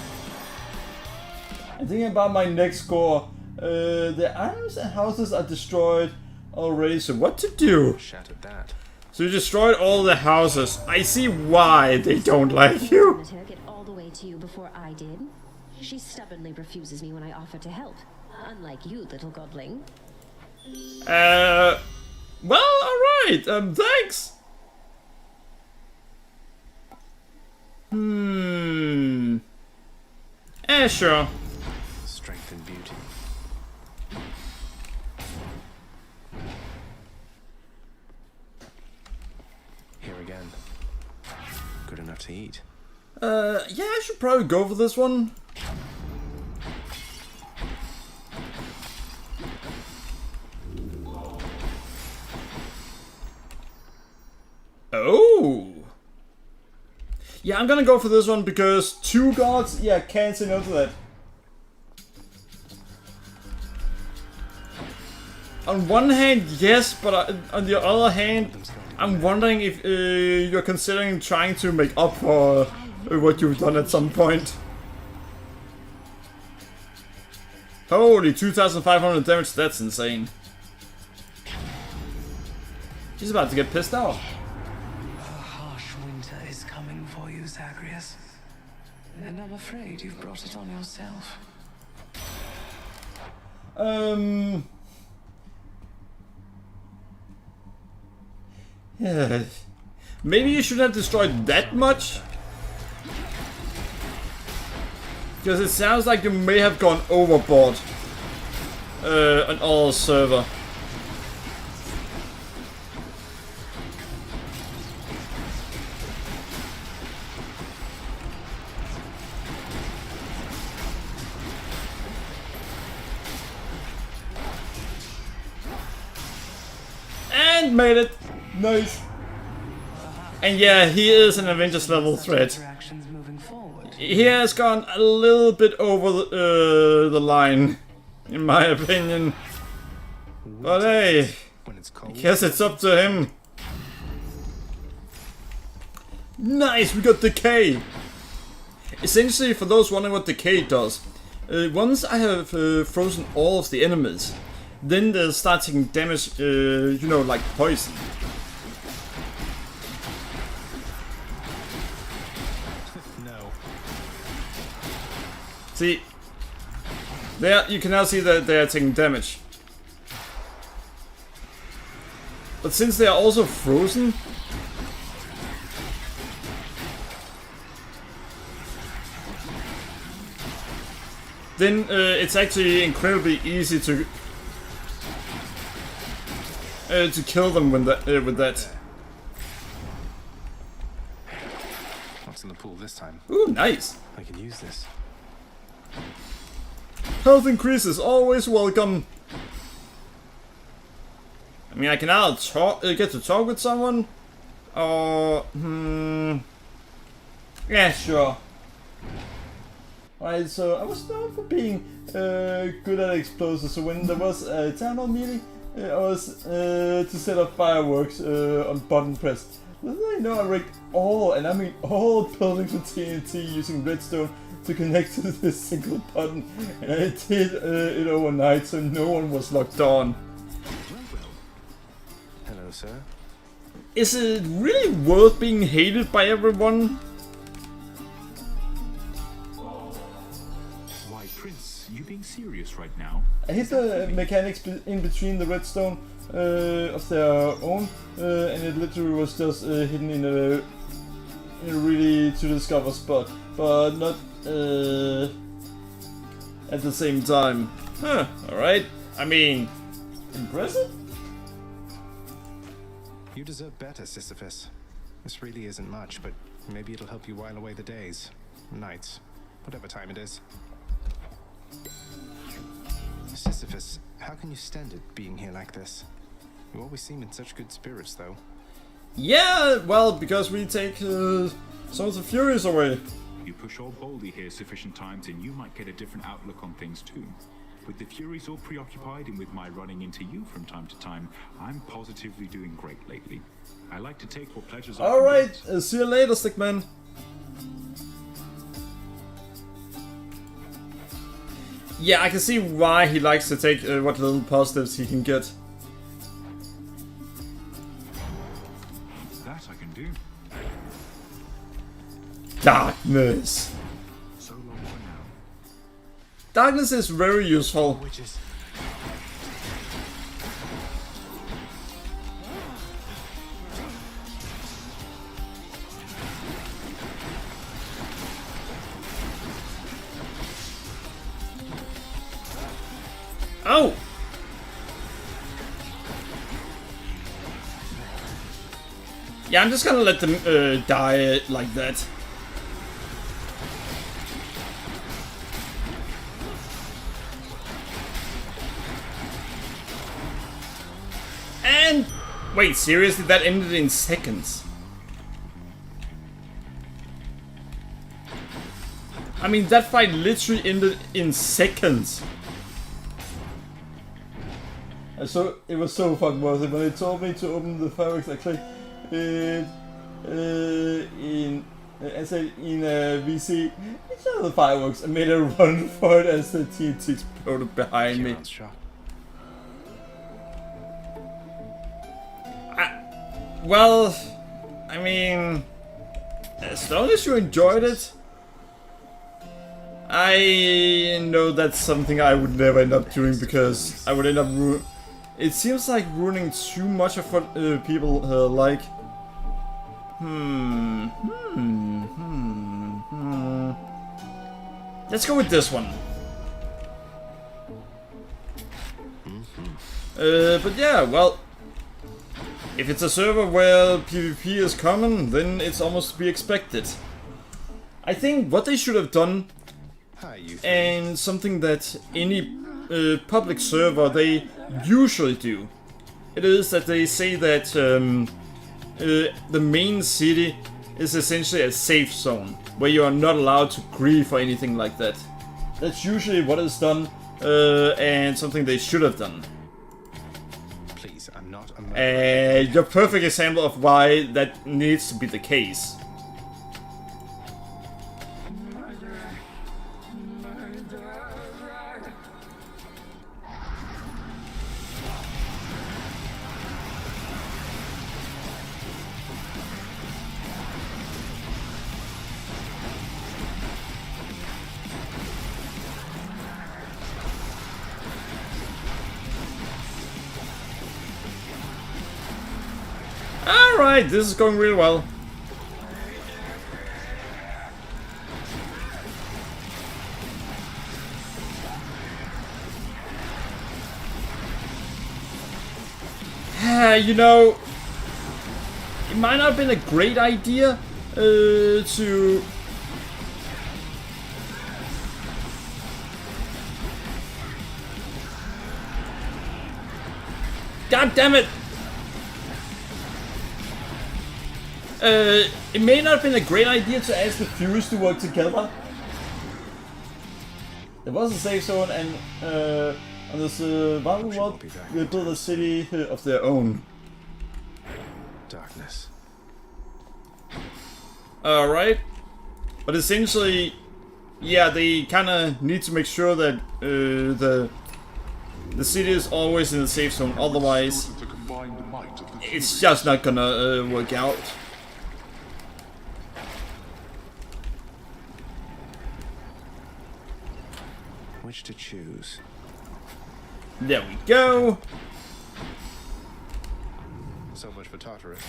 I'm thinking about my next score. The items and houses are destroyed already, so what to do? Shattered that. So you destroyed all the houses. I see why they don't like you. Get all the way to you before I did. She stubbornly refuses me when I offer to help. Unlike you, little godling. Well, alright, thanks. Sure. Strength and beauty. Here again. Good enough to eat. Yeah, I should probably go for this one. Oh. Yeah, I'm gonna go for this one because 2 gods, yeah, can't say no to that. On one hand, yes, but on the other hand, I'm wondering if you're considering trying to make up for what you've done at some point. Holy, 2,500 damage, that's insane. She's about to get pissed off. Zagreus. And I'm afraid you've brought it on yourself. Yeah. Maybe you shouldn't have destroyed that much? Because it sounds like you may have gone overboard on our server. And made it. Nice. And yeah, he is an Avengers level threat. He has gone a little bit over the line, in my opinion. But hey, I guess it's up to him. Nice, we got Decay. Essentially, for those wondering what Decay does, once I have frozen all of the enemies, then they'll start taking damage, you know, like poison. No. See, there you can now see that they are taking damage. But since they are also frozen, then it's actually incredibly easy to kill them with that. What's in the pool this time? Ooh, nice. I can use this. health increase is always welcome. I mean, I can either get to talk with someone, or yeah, sure. Alright, so I was known for being good at explosives. So when there was a town hall meeting, I was to set up fireworks on button press. Little I know I rigged all buildings with TNT using redstone to connect to this single button, and I did it overnight so no one was locked on. Hello, sir. Is it really worth being hated by everyone? Why, Prince, you being serious right now? I hit the mechanics in between the redstone of their own, and it literally was just hidden in a really to discover spot, but not at the same time. Huh, alright. I mean, impressive? You deserve better, Sisyphus. This really isn't much, but maybe it'll help you while away the days, nights, whatever time it is. Sisyphus, how can you stand it being here like this? You always seem in such good spirits, though. Yeah, well, because we take some of the Furies away. You push all boldly here sufficient times and you might get a different outlook on things too. With the Furies all preoccupied and with my running into you from time to time, I'm positively doing great lately. I like to take what pleasures I can Alright, get. see you later, Stickman. Yeah, I can see why he likes to take what little positives he can get. That I can do. Darkness. So long for now. Darkness is very useful. Witches. Oh! Yeah, I'm just gonna let them die like that. And wait, seriously, that ended in seconds. I mean, that fight literally ended in seconds. So it was so fucking worth it when they told me to open the fireworks. I clicked in VC. It's not the fireworks. I made a run for it as the TNT exploded behind me. Well, I mean, as long as you enjoyed it, I know that's something I would never end up doing because I would end up it seems like ruining too much of what people like. Let's go with this one. But yeah, well, if it's a server where PvP is common, then it's almost to be expected. I think what they should have done, and something that any public server they usually do, it is that they say that the main city is essentially a safe zone where you are not allowed to grieve or anything like that. That's usually what is done, and something they should have done. Please, I'm not a murderer. Your perfect example of why that needs to be the case. Alright, this is going really well. You know, it might not have been a great idea to God damn it! It may not have been a great idea to ask the Furies to work together. There was a safe zone, and on this underworld, they built a city of their own. Darkness. Alright. But essentially, yeah, they kind of need to make sure that the city is always in the safe zone, otherwise it's just not gonna work out. Which to choose? There we go. So much for Tartarus.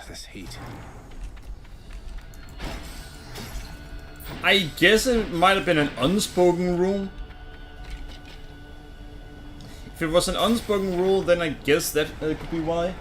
This heat. I guess it might have been an unspoken rule. If it was an unspoken rule, then I guess that could be why.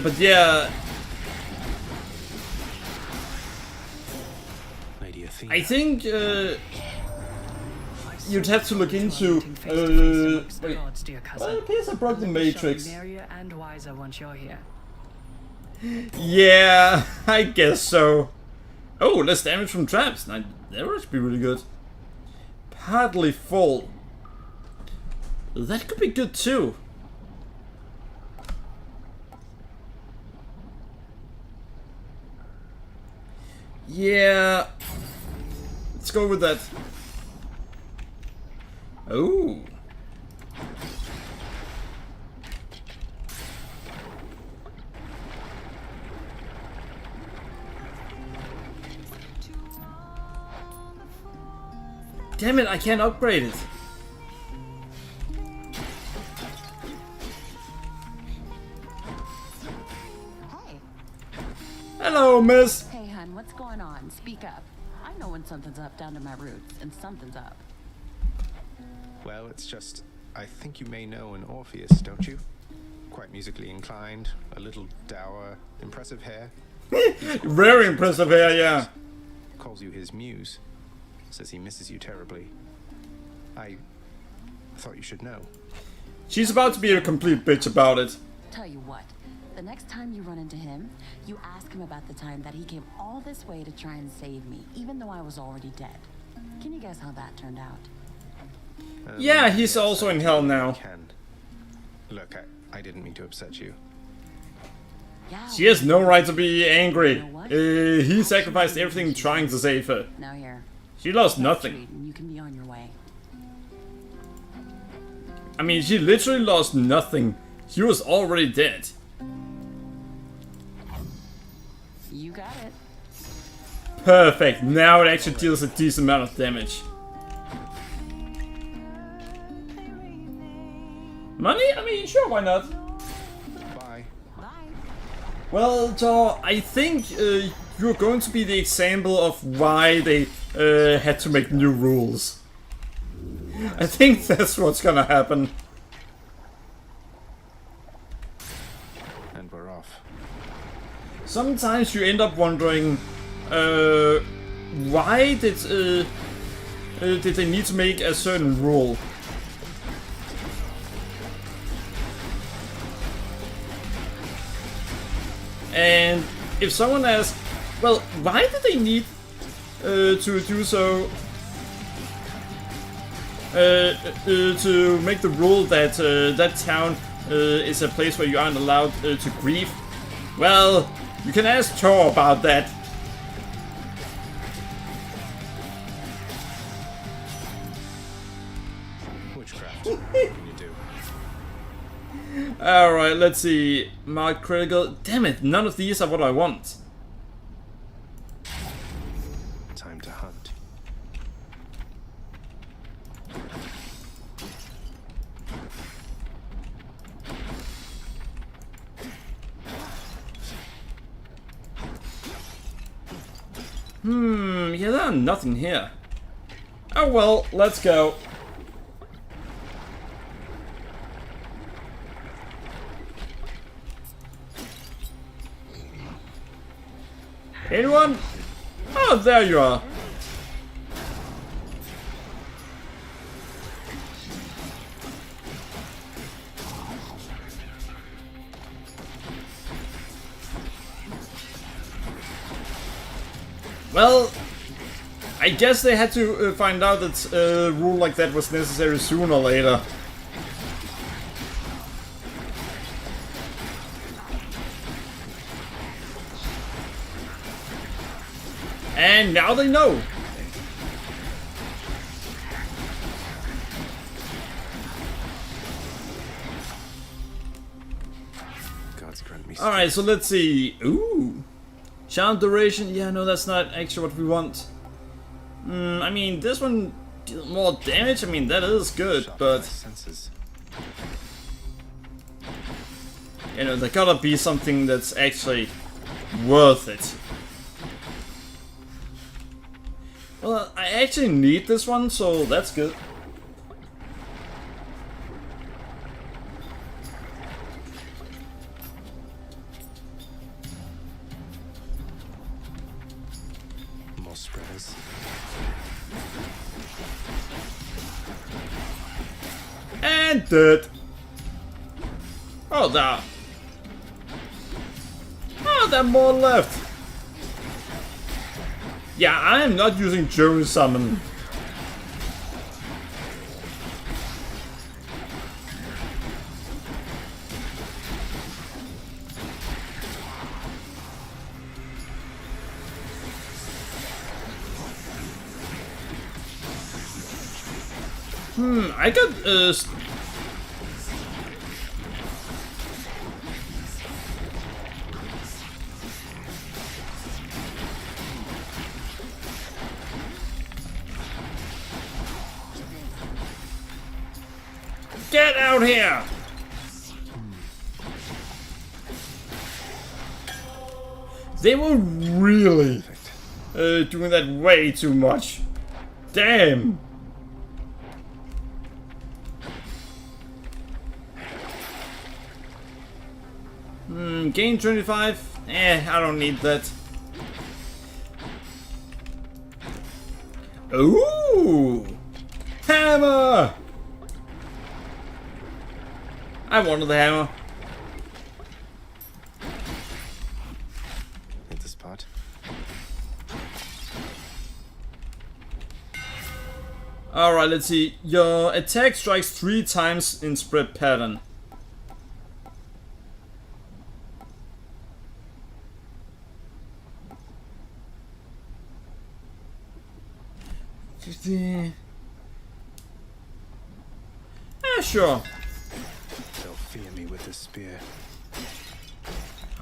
But yeah, I think you'd have to look into. Wait, well, in case I broke the Matrix. And wiser once you're here. Yeah, I guess so. Oh, less damage from traps. Now, that would be really good. Partly full. That could be good too. Yeah, let's go with that. Oh. Damn it, I can't upgrade it. Hey. Hello, miss. Hey, hun, what's going on? Speak up. I know when something's up down to my roots, and something's up. Well, it's just, I think you may know an Orpheus, don't you? Quite musically inclined, a little dour, impressive hair. Very impressive hair, yeah. Calls you his muse. Says he misses you terribly. I thought you should know. She's about to be a complete bitch about it. Tell you what, the next time you run into him, you ask him about the time that he came all this way to try and save me, even though I was already dead. Can you guess how that turned out? Yeah, he's also in hell now. Look, I didn't mean to upset you. Yeah, She has no right to be angry. He sacrificed everything trying to save her. Now here. She lost nothing. You can be on your way. I mean, she literally lost nothing. She was already dead. You got it. Perfect. Now it actually deals a decent amount of damage. Money? I mean, sure, why not? Bye. Well, Thor, I think you're going to be the example of why they had to make new rules. I think that's what's gonna happen. And we're off. Sometimes you end up wondering, why did they need to make a certain rule? And if someone asks, well, why did they need to do so? To make the rule that that town is a place where you aren't allowed to grieve? Well, you can ask Thor about that. Witchcraft. What can you do? Alright, let's see. Mark critical. Damn it, none of these are what I want. Time to hunt. Yeah, there's nothing here. Oh well, let's go. Anyone? Oh, there you are. Well, I guess they had to find out that a rule like that was necessary sooner or later. And now they know. God's grant me. Alright, so let's see. Ooh. Charm duration. Yeah, no, that's not actually what we want. I mean, this one deals more damage. I mean, that is good, but you know, there gotta be something that's actually worth it. Well, I actually need this one, so that's good. More spreaders. And dead. Oh, there. Oh, there are more left. Yeah, I am not using Journey Summon. I got get out here! They were really doing that way too much. Damn! Gain 25? I don't need that. Ooh! Hammer! I wanted the hammer. Hit the spot. Alright, let's see. Your attack strikes 3 times in spread pattern. Yeah, sure. They'll fear me with the spear.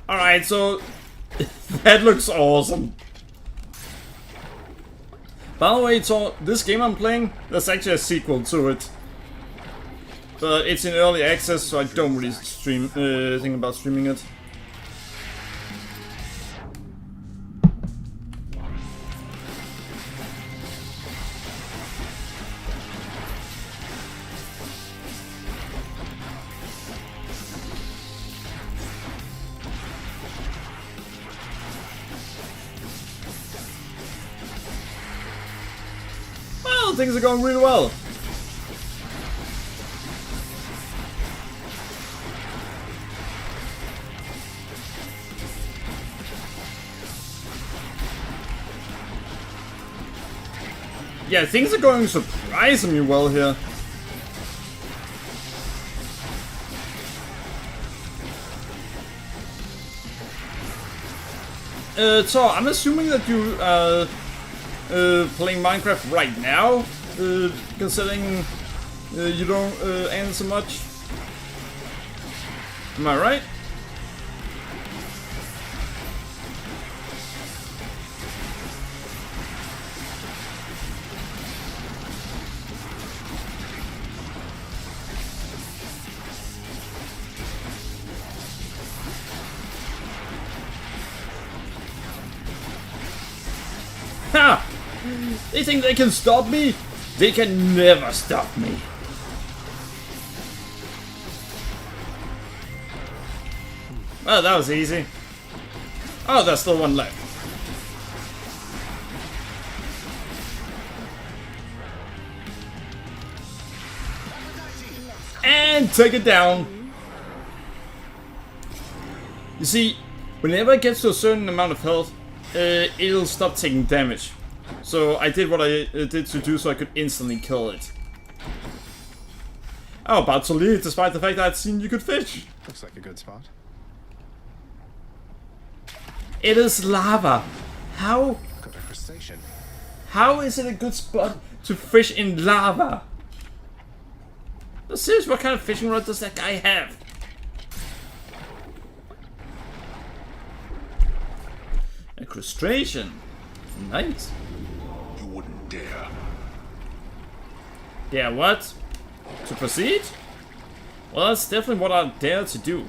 Alright, so that looks awesome. By the way, so this game I'm playing, there's actually a sequel to it. But it's in early access, so I don't really think about streaming it. Well, things are going really well. Yeah, things are going surprisingly well here. So I'm assuming that you playing Minecraft right now, considering you don't answer much. Am I right? They think they can stop me? They can never stop me. Well, that was easy. Oh, there's still one left. And take it down. You see, whenever it gets to a certain amount of health, it'll stop taking damage. So I did what I did to do so I could instantly kill it. I'm about to leave despite the fact that I'd seen you could fish. Looks like a good spot. It is lava. How? Got a crustacean. How is it a good spot to fish in lava? No, seriously, what kind of fishing rod does that guy have? A crustacean. Nice. You wouldn't dare. Yeah, what? To proceed? Well, that's definitely what I dare to do.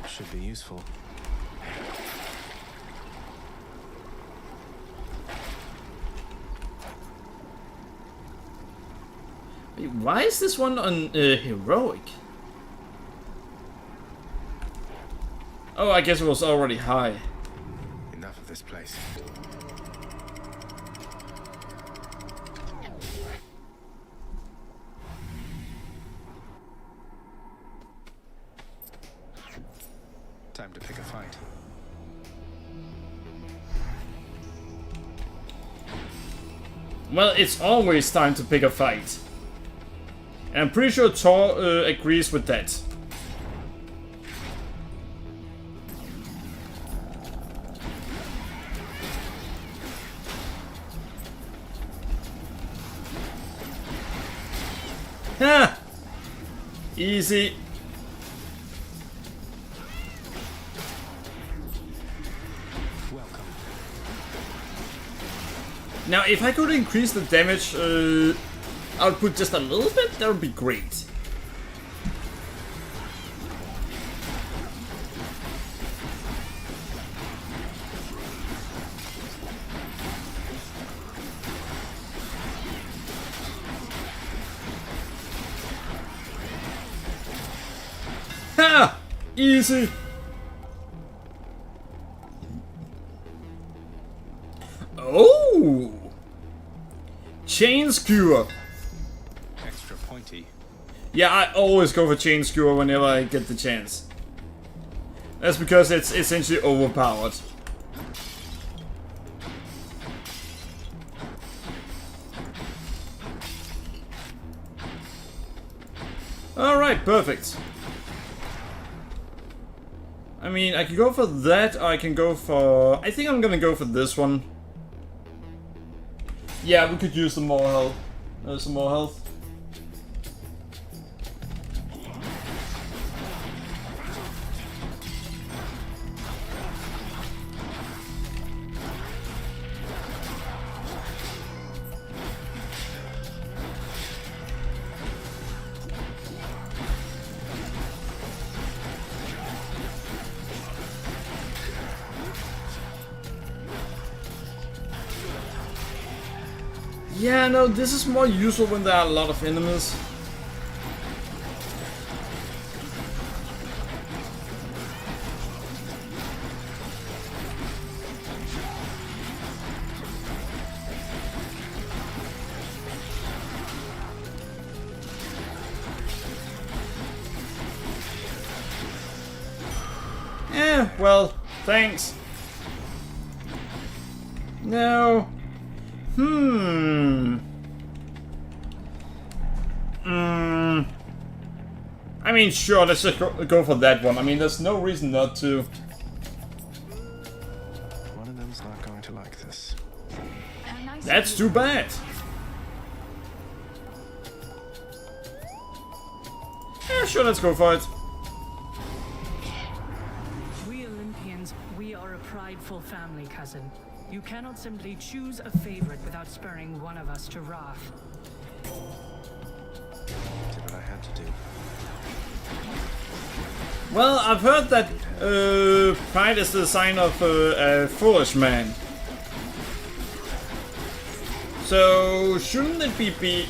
Should be useful. Wait, why is this one on heroic? Oh, I guess it was already high. Enough of this place. Time to pick a fight. Well, it's always time to pick a fight. And I'm pretty sure Thor agrees with that. Ha! Easy. Now, if I could increase the damage output just a little bit, that would be great. Ha! Easy. Oh! Chain skewer. Extra pointy. Yeah, I always go for chain skewer whenever I get the chance. That's because it's essentially overpowered. Alright, perfect. I mean, I can go for that, or I can go for... I think I'm gonna go for this one. Yeah, we could use some more health. Some more health. Yeah, no, this is more useful when there are a lot of enemies. Eh, well, thanks. No. I mean, sure, let's just go for that one. I mean, there's no reason not to. One of them's not going to like this. That's too bad. Yeah, sure, let's go for it. We Olympians, we are a prideful family, cousin. You cannot simply choose a favorite without spurring one of us to wrath. Did what I had to do. Well, I've heard that pride is the sign of a foolish man. So shouldn't it be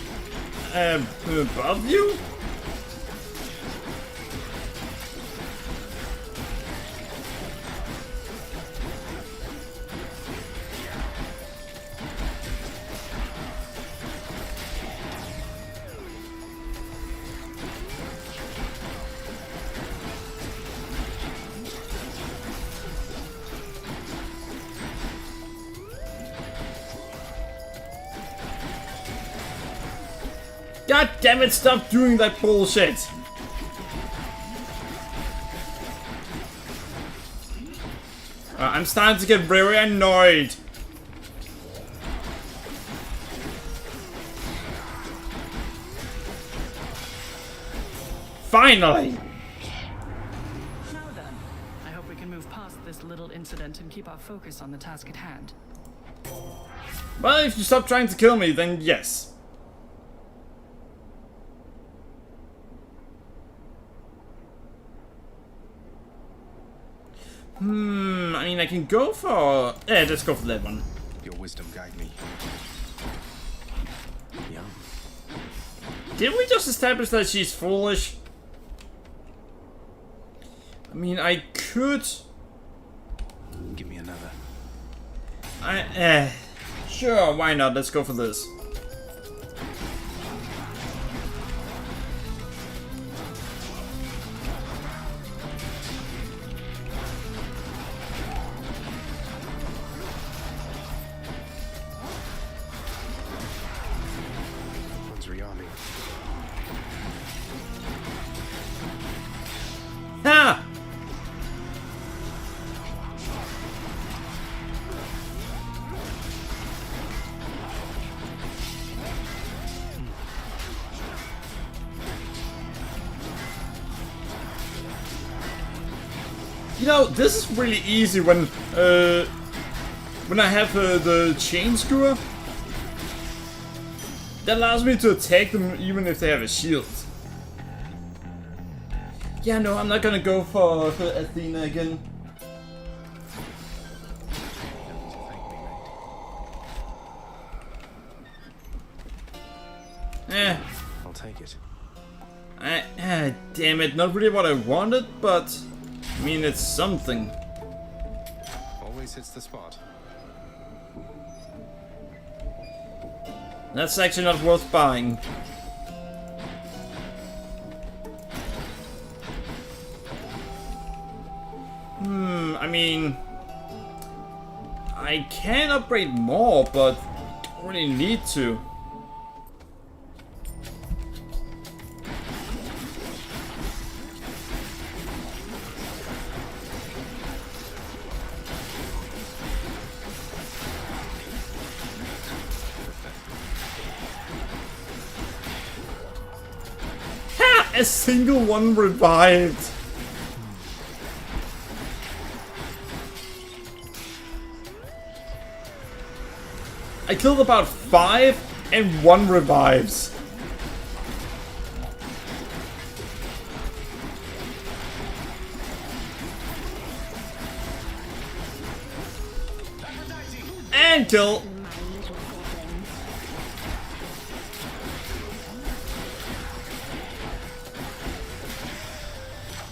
above you? God damn it, stop doing that bullshit! I'm starting to get very annoyed. Finally! Now then, I hope we can move past this little incident and keep our focus on the task at hand. Well, if you stop trying to kill me, then yes. I mean, I can go for... Yeah, let's go for that one. Your wisdom guide me. Yeah. Did we just establish that she's foolish? I mean, I could... Give me another. Sure, why not? Let's go for this. Ha! You know, this is really easy when I have the chain skewer. That allows me to attack them even if they have a shield. Yeah, no, I'm not gonna go for Athena again. I'll take it. Damn it, not really what I wanted, but I mean, it's something. Always hits the spot. That's actually not worth buying. I mean, I can upgrade more, but don't really need to. Ha! A single one revived. I killed about 5 and 1 revives. And kill.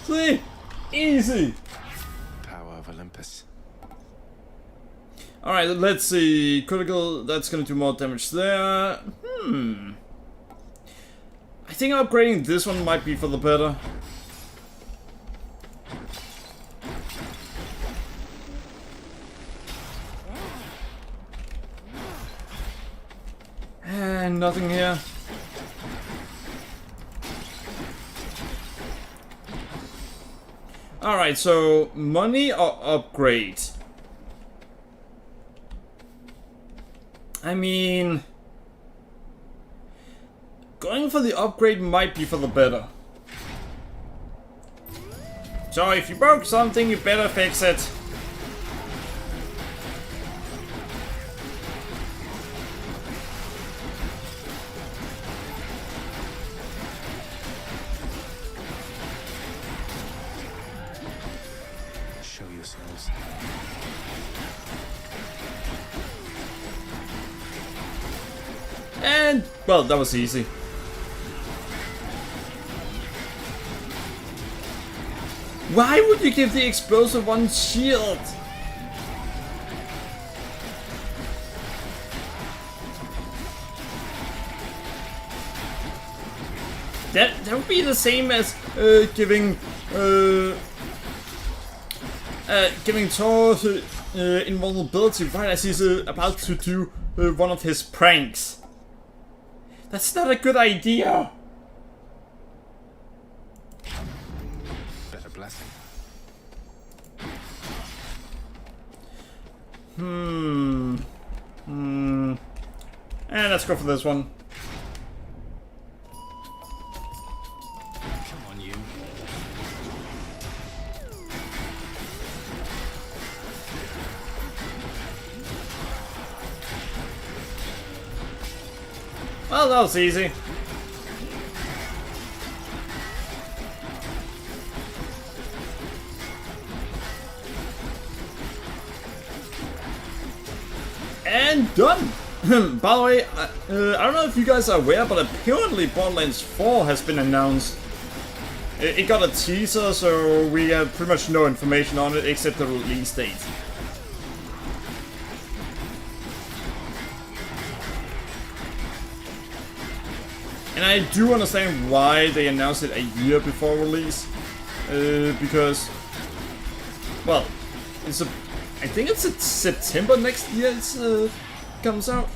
See? Easy. Power of Olympus. Alright, let's see. Critical, that's gonna do more damage there. I think upgrading this one might be for the better. And nothing here. Alright, so money or upgrade? I mean, going for the upgrade might be for the better. So if you broke something, you better fix it. And, well, that was easy. Why would you give the explosive one shield? That would be the same as giving Thor invulnerability right as he's about to do one of his pranks. That's not a good idea. Better blessing. And let's go for this one. Come on, you. Well, that was easy. And done! By the way, I don't know if you guys are aware, but apparently Borderlands 4 has been announced. It got a teaser, so we have pretty much no information on it except the release date. And I do understand why they announced it a year before release. Because, well, I think it's September next year it comes out.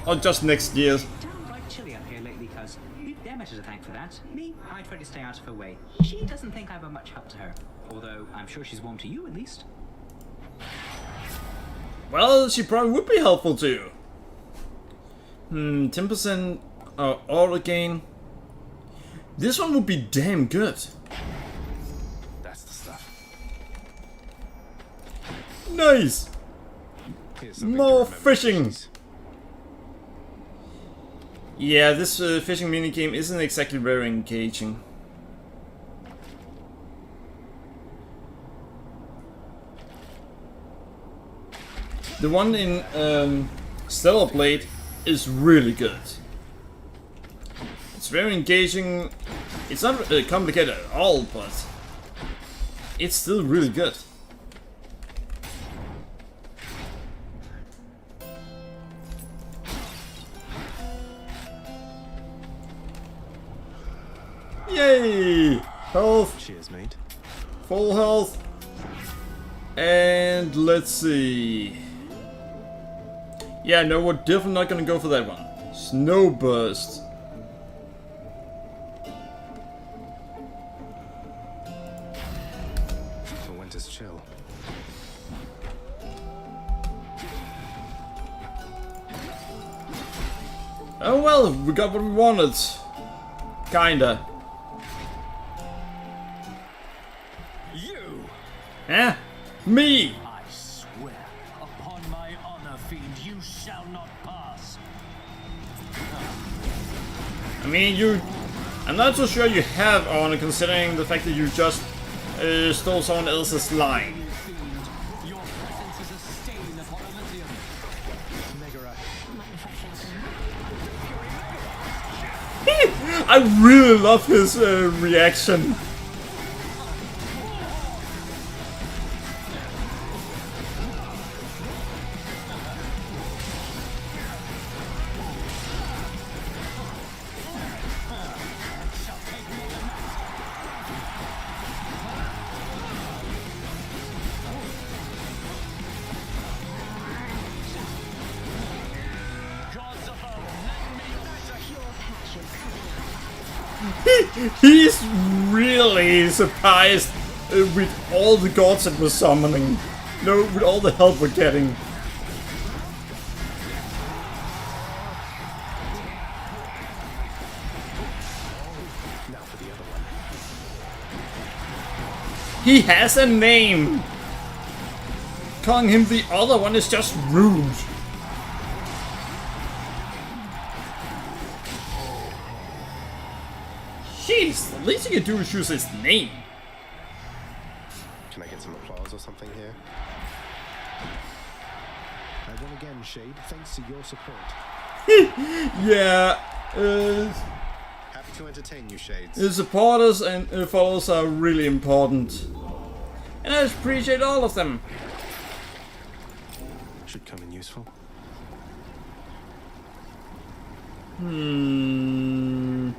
Or just next year. Downright chilly up here lately, cuz. They're better to thank for that. Me, I try to stay out of her way. She doesn't think I'm a much help to her. Although, I'm sure she's warm to you, at least. Well, she probably would be helpful to you. 10% auto gain. This one would be damn good. That's the stuff. Nice! More fishing! Yeah, this fishing minigame isn't exactly very engaging. The one in Stellar Blade is really good. It's very engaging. It's not complicated at all, but it's still really good. Yay! Health. Cheers, mate. Full health. And let's see. Yeah, no, we're definitely not gonna go for that one. Snow Burst. The winter's chill. Oh well, we got what we wanted. Kinda. You! Eh? Me! I swear, upon my honor, fiend, you shall not pass. I mean, I'm not so sure you have honor, considering the fact that you just stole someone else's line. Your presence is a stain upon Elysium. I really love his reaction. He's really surprised with all the gods that we're summoning. No, with all the help we're getting. Now for the other one. He has a name! Calling him the other one is just rude. Jeez, the least you can do is choose his name. Can I get some applause or something here? I won again, Shade, thanks to your support. Yeah. Happy to entertain you, Shades. The supporters and followers are really important. And I appreciate all of them. Should come in useful. I'm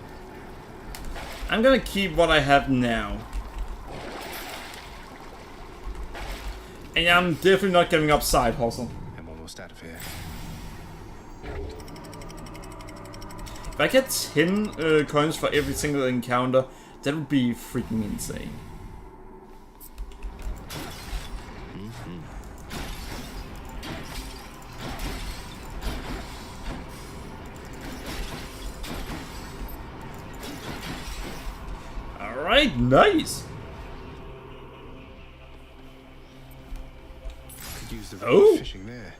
gonna keep what I have now. And I'm definitely not giving up side hustle. I'm almost out of here. If I get 10 coins for every single encounter, that would be freaking insane. Alright, nice! Could use the Oh! fishing there.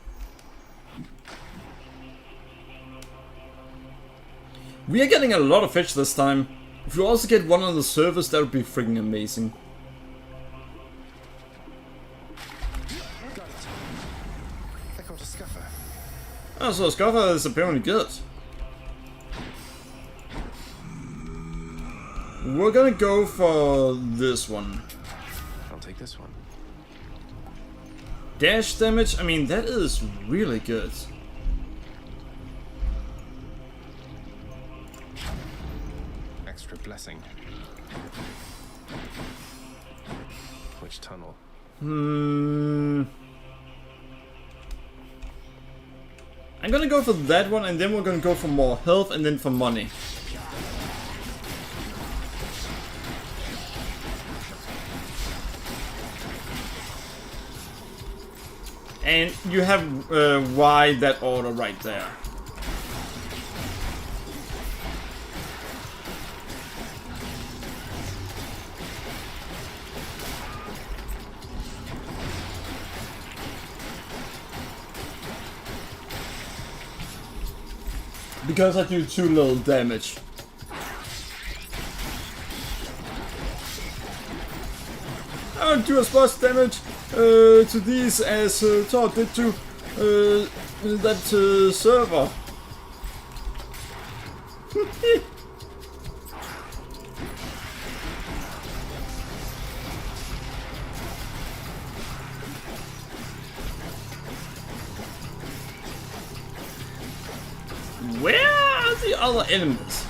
We are getting a lot of fish this time. If we also get one on the surface, that would be freaking amazing. I caught a scuffer. Oh, so Scuffer is apparently good. We're gonna go for this one. I'll take this one. Dash damage, I mean, that is really good. Extra blessing. Which tunnel? I'm gonna go for that one, and then we're gonna go for more health, and then for money. And you have why that order right there. Because I do too little damage. I don't do as much damage to these as Thor did to that server. Where are the other enemies?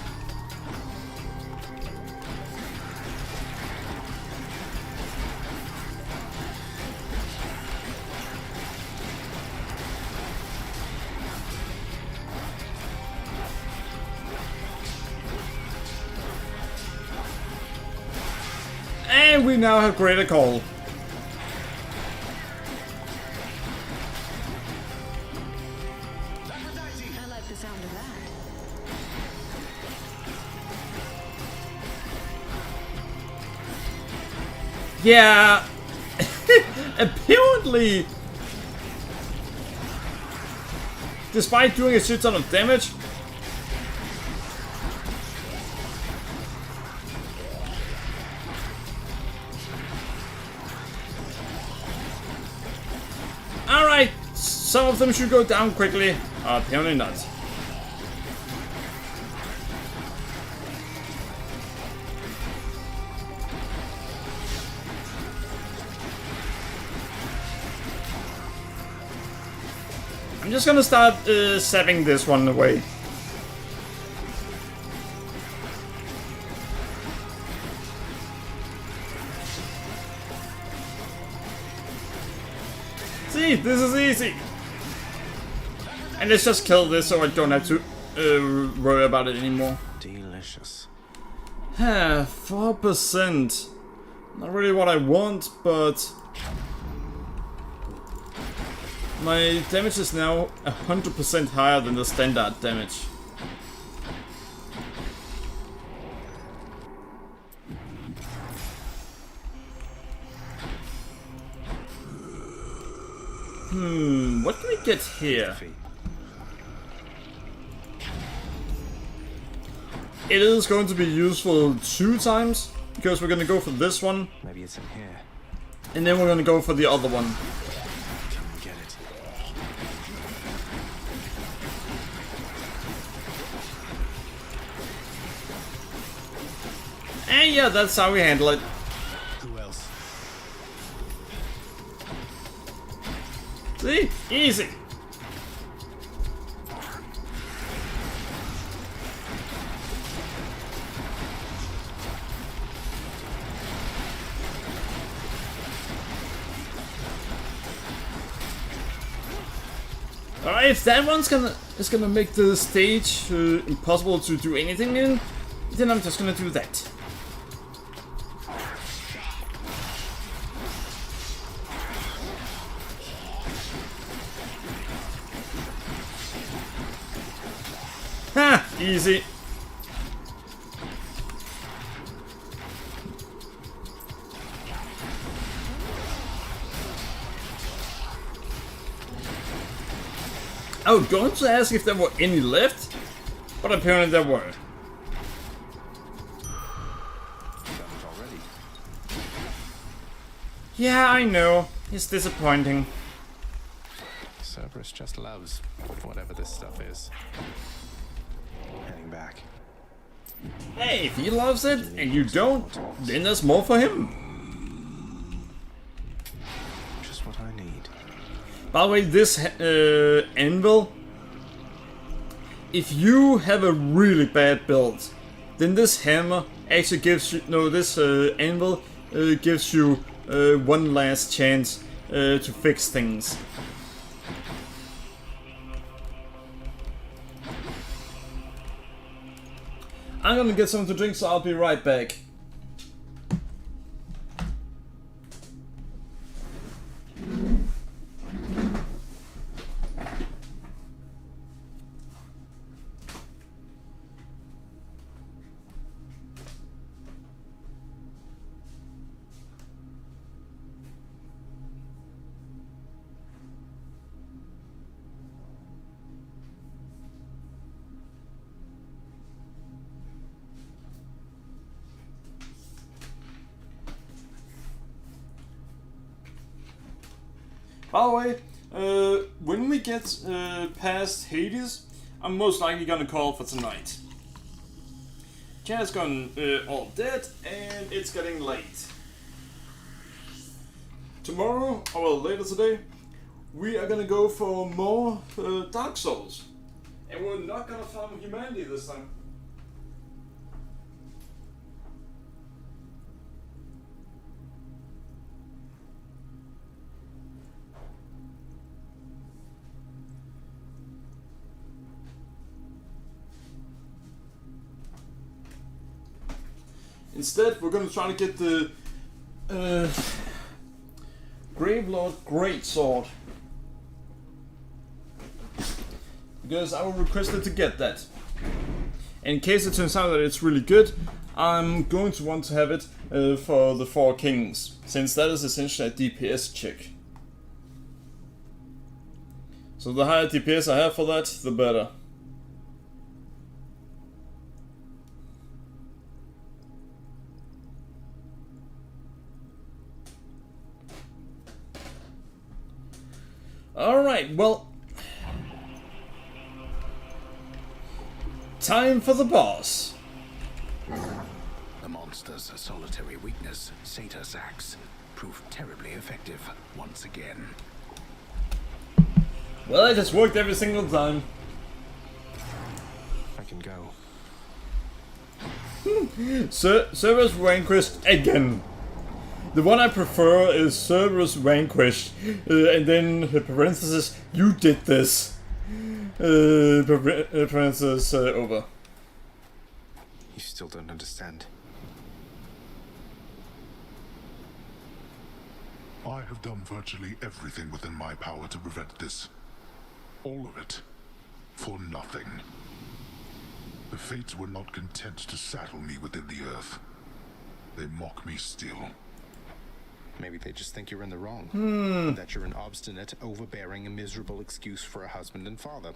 And we now have Greater Call. I like the sound of that. Yeah, apparently, despite doing a shit ton of damage, alright, some of them should go down quickly, apparently not. I'm just gonna start saving this one away. See, this is easy. And let's just kill this so I don't have to worry about it anymore. Delicious. 4%. Not really what I want, but my damage is now 100% higher than the standard damage. What can we get here? It is going to be useful 2 times, because we're going to go for this one. Maybe it's in here. And then we're going to go for the other one. Come get it. And yeah, that's how we handle it. Who else? See? Easy. Alright, if that one's gonna make the stage impossible to do anything in, then I'm just gonna do that. Ha! Easy. I was going to ask if there were any left, but apparently there were. Already. Yeah, I know. It's disappointing. Cerberus just loves whatever this stuff is. Heading back. Hey, if he loves it and you don't, then there's more for him. Just what I need. By the way, this anvil, if you have a really bad build, then this hammer actually gives you, no, this anvil gives you one last chance to fix things. I'm gonna get something to drink, so I'll be right back. By the way, when we get past Hades, I'm most likely gonna call for tonight. Chad's gone all dead, and it's getting late. Tomorrow, or well, later today, we are gonna go for more Dark Souls. And we're not gonna farm humanity this time. Instead, we're gonna try to get the Gravelord Greatsword. Because I will request it to get that. In case it turns out that it's really good, I'm going to want to have it for the Four Kings, since that is essentially a DPS check. So the higher DPS I have for that, the better. Alright, well, time for the boss. The monster's solitary weakness, Sator's axe, proved terribly effective once again. Well, it has worked every single time. I can go. Cerberus Vanquished again. The one I prefer is Cerberus Vanquished, and then parenthesis, you did this. Parenthesis over. You still don't understand. I have done virtually everything within my power to prevent this. All of it. For nothing. The Fates were not content to saddle me within the earth. They mock me still. Maybe they just think you're in the wrong. That you're an obstinate, overbearing, and miserable excuse for a husband and father.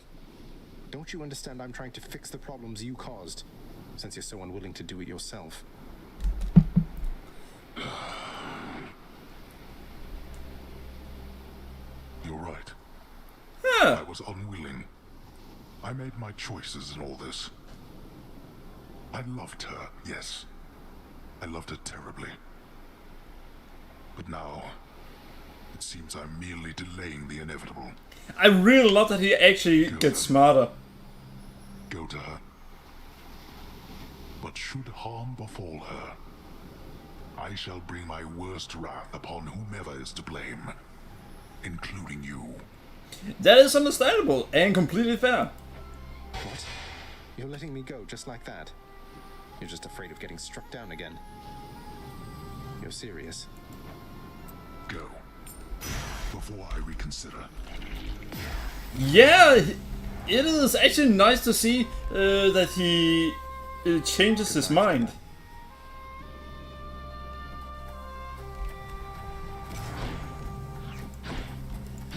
Don't you understand I'm trying to fix the problems you caused, since you're so unwilling to do it yourself? You're right. Huh. I was unwilling. I made my choices in all this. I loved her, yes. I loved it terribly. But now, it seems I'm merely delaying the inevitable. I really love that he actually gets smarter. Go to her. But should harm befall her, I shall bring my worst wrath upon whomever is to blame, including you. That is understandable and completely fair. What? You're letting me go just like that? You're just afraid of getting struck down again. You're serious? Go. Before I reconsider. Yeah, it is actually nice to see that he changes his mind.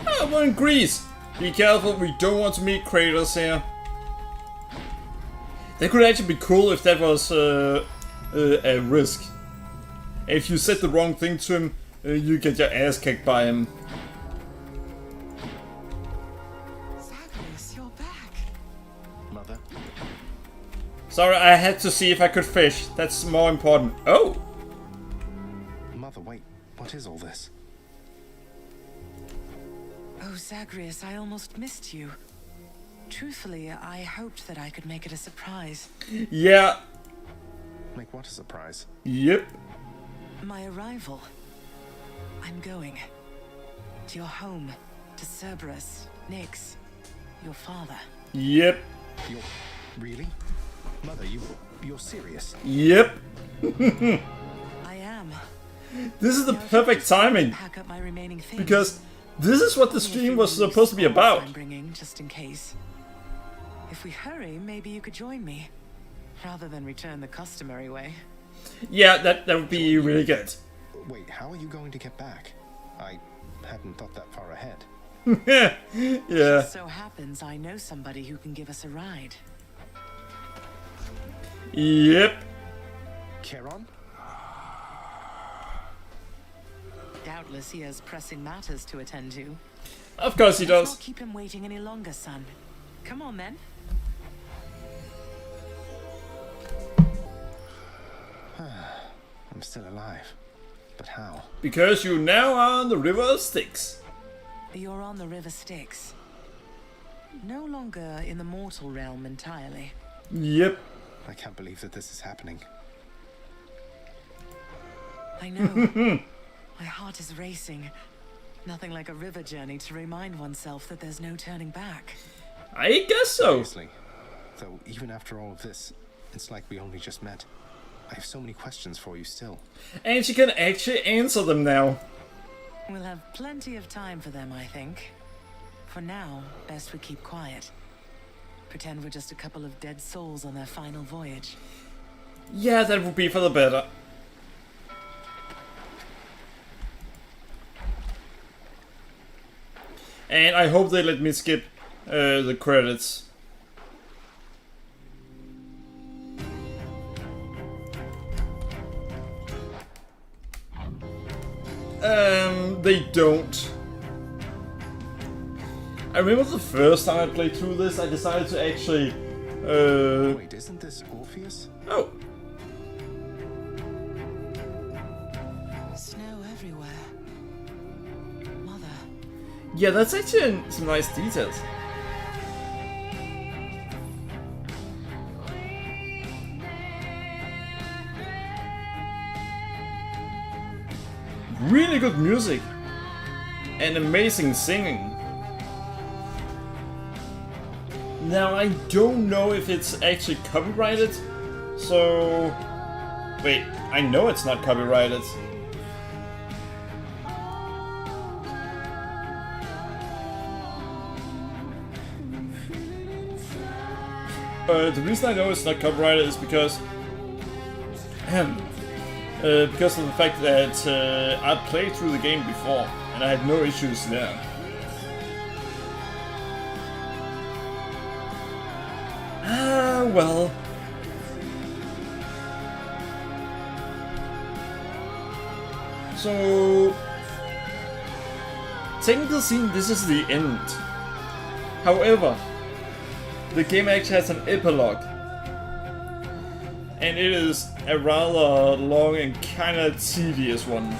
Oh, we're in Greece. Be careful, we don't want to meet craters here. That could actually be cool if that was a risk. If you said the wrong thing to him, you get your ass kicked by him. Zagreus, you're back. Mother? Sorry, I had to see if I could fish. That's more important. Oh! Mother, wait. What is all this? Oh, Zagreus, I almost missed you. Truthfully, I hoped that I could make it a surprise. Yeah. Make what a surprise? Yep. My arrival. I'm going. To your home. To Cerberus. Nyx. Your father. Yep. You're... really? Mother, you're serious? Yep. I am. This is the perfect timing. Pack up my remaining things. Because this is what the stream was supposed to be about. I'm bringing just in case. If we hurry, maybe you could join me, rather than return the customary way. Yeah, that would be really good. Wait, how are you going to get back? I hadn't thought that far ahead. Yeah. Just so happens I know somebody who can give us a ride. Yep. Charon? Doubtless he has pressing matters to attend to. Of course he does. Let's not keep him waiting any longer, son. Come on, then. I'm still alive. But how? Because you now are on the River Styx. You're on the River Styx. No longer in the mortal realm entirely. Yep. I can't believe that this is happening. I know. My heart is racing. Nothing like a river journey to remind oneself that there's no turning back. I guess so. Seriously. Though even after all of this, it's like we only just met. I have so many questions for you still. And she can actually answer them now. We'll have plenty of time for them, I think. For now, best we keep quiet. Pretend we're just a couple of dead souls on their final voyage. Yeah, that would be for the better. And I hope they let me skip the credits. They don't. I remember the first time I played through this, I decided to actually... Wait, isn't this Orpheus? Oh. Snow everywhere. Mother. Yeah, that's actually some nice details. Really good music. And amazing singing. Now, I don't know if it's actually copyrighted, so... Wait, I know it's not copyrighted. The reason I know it's not copyrighted is because... because of the fact that I played through the game before, and I had no issues there. Well. So, technically speaking, this is the end. However, the game actually has an epilogue. And it is a rather long and kinda tedious one.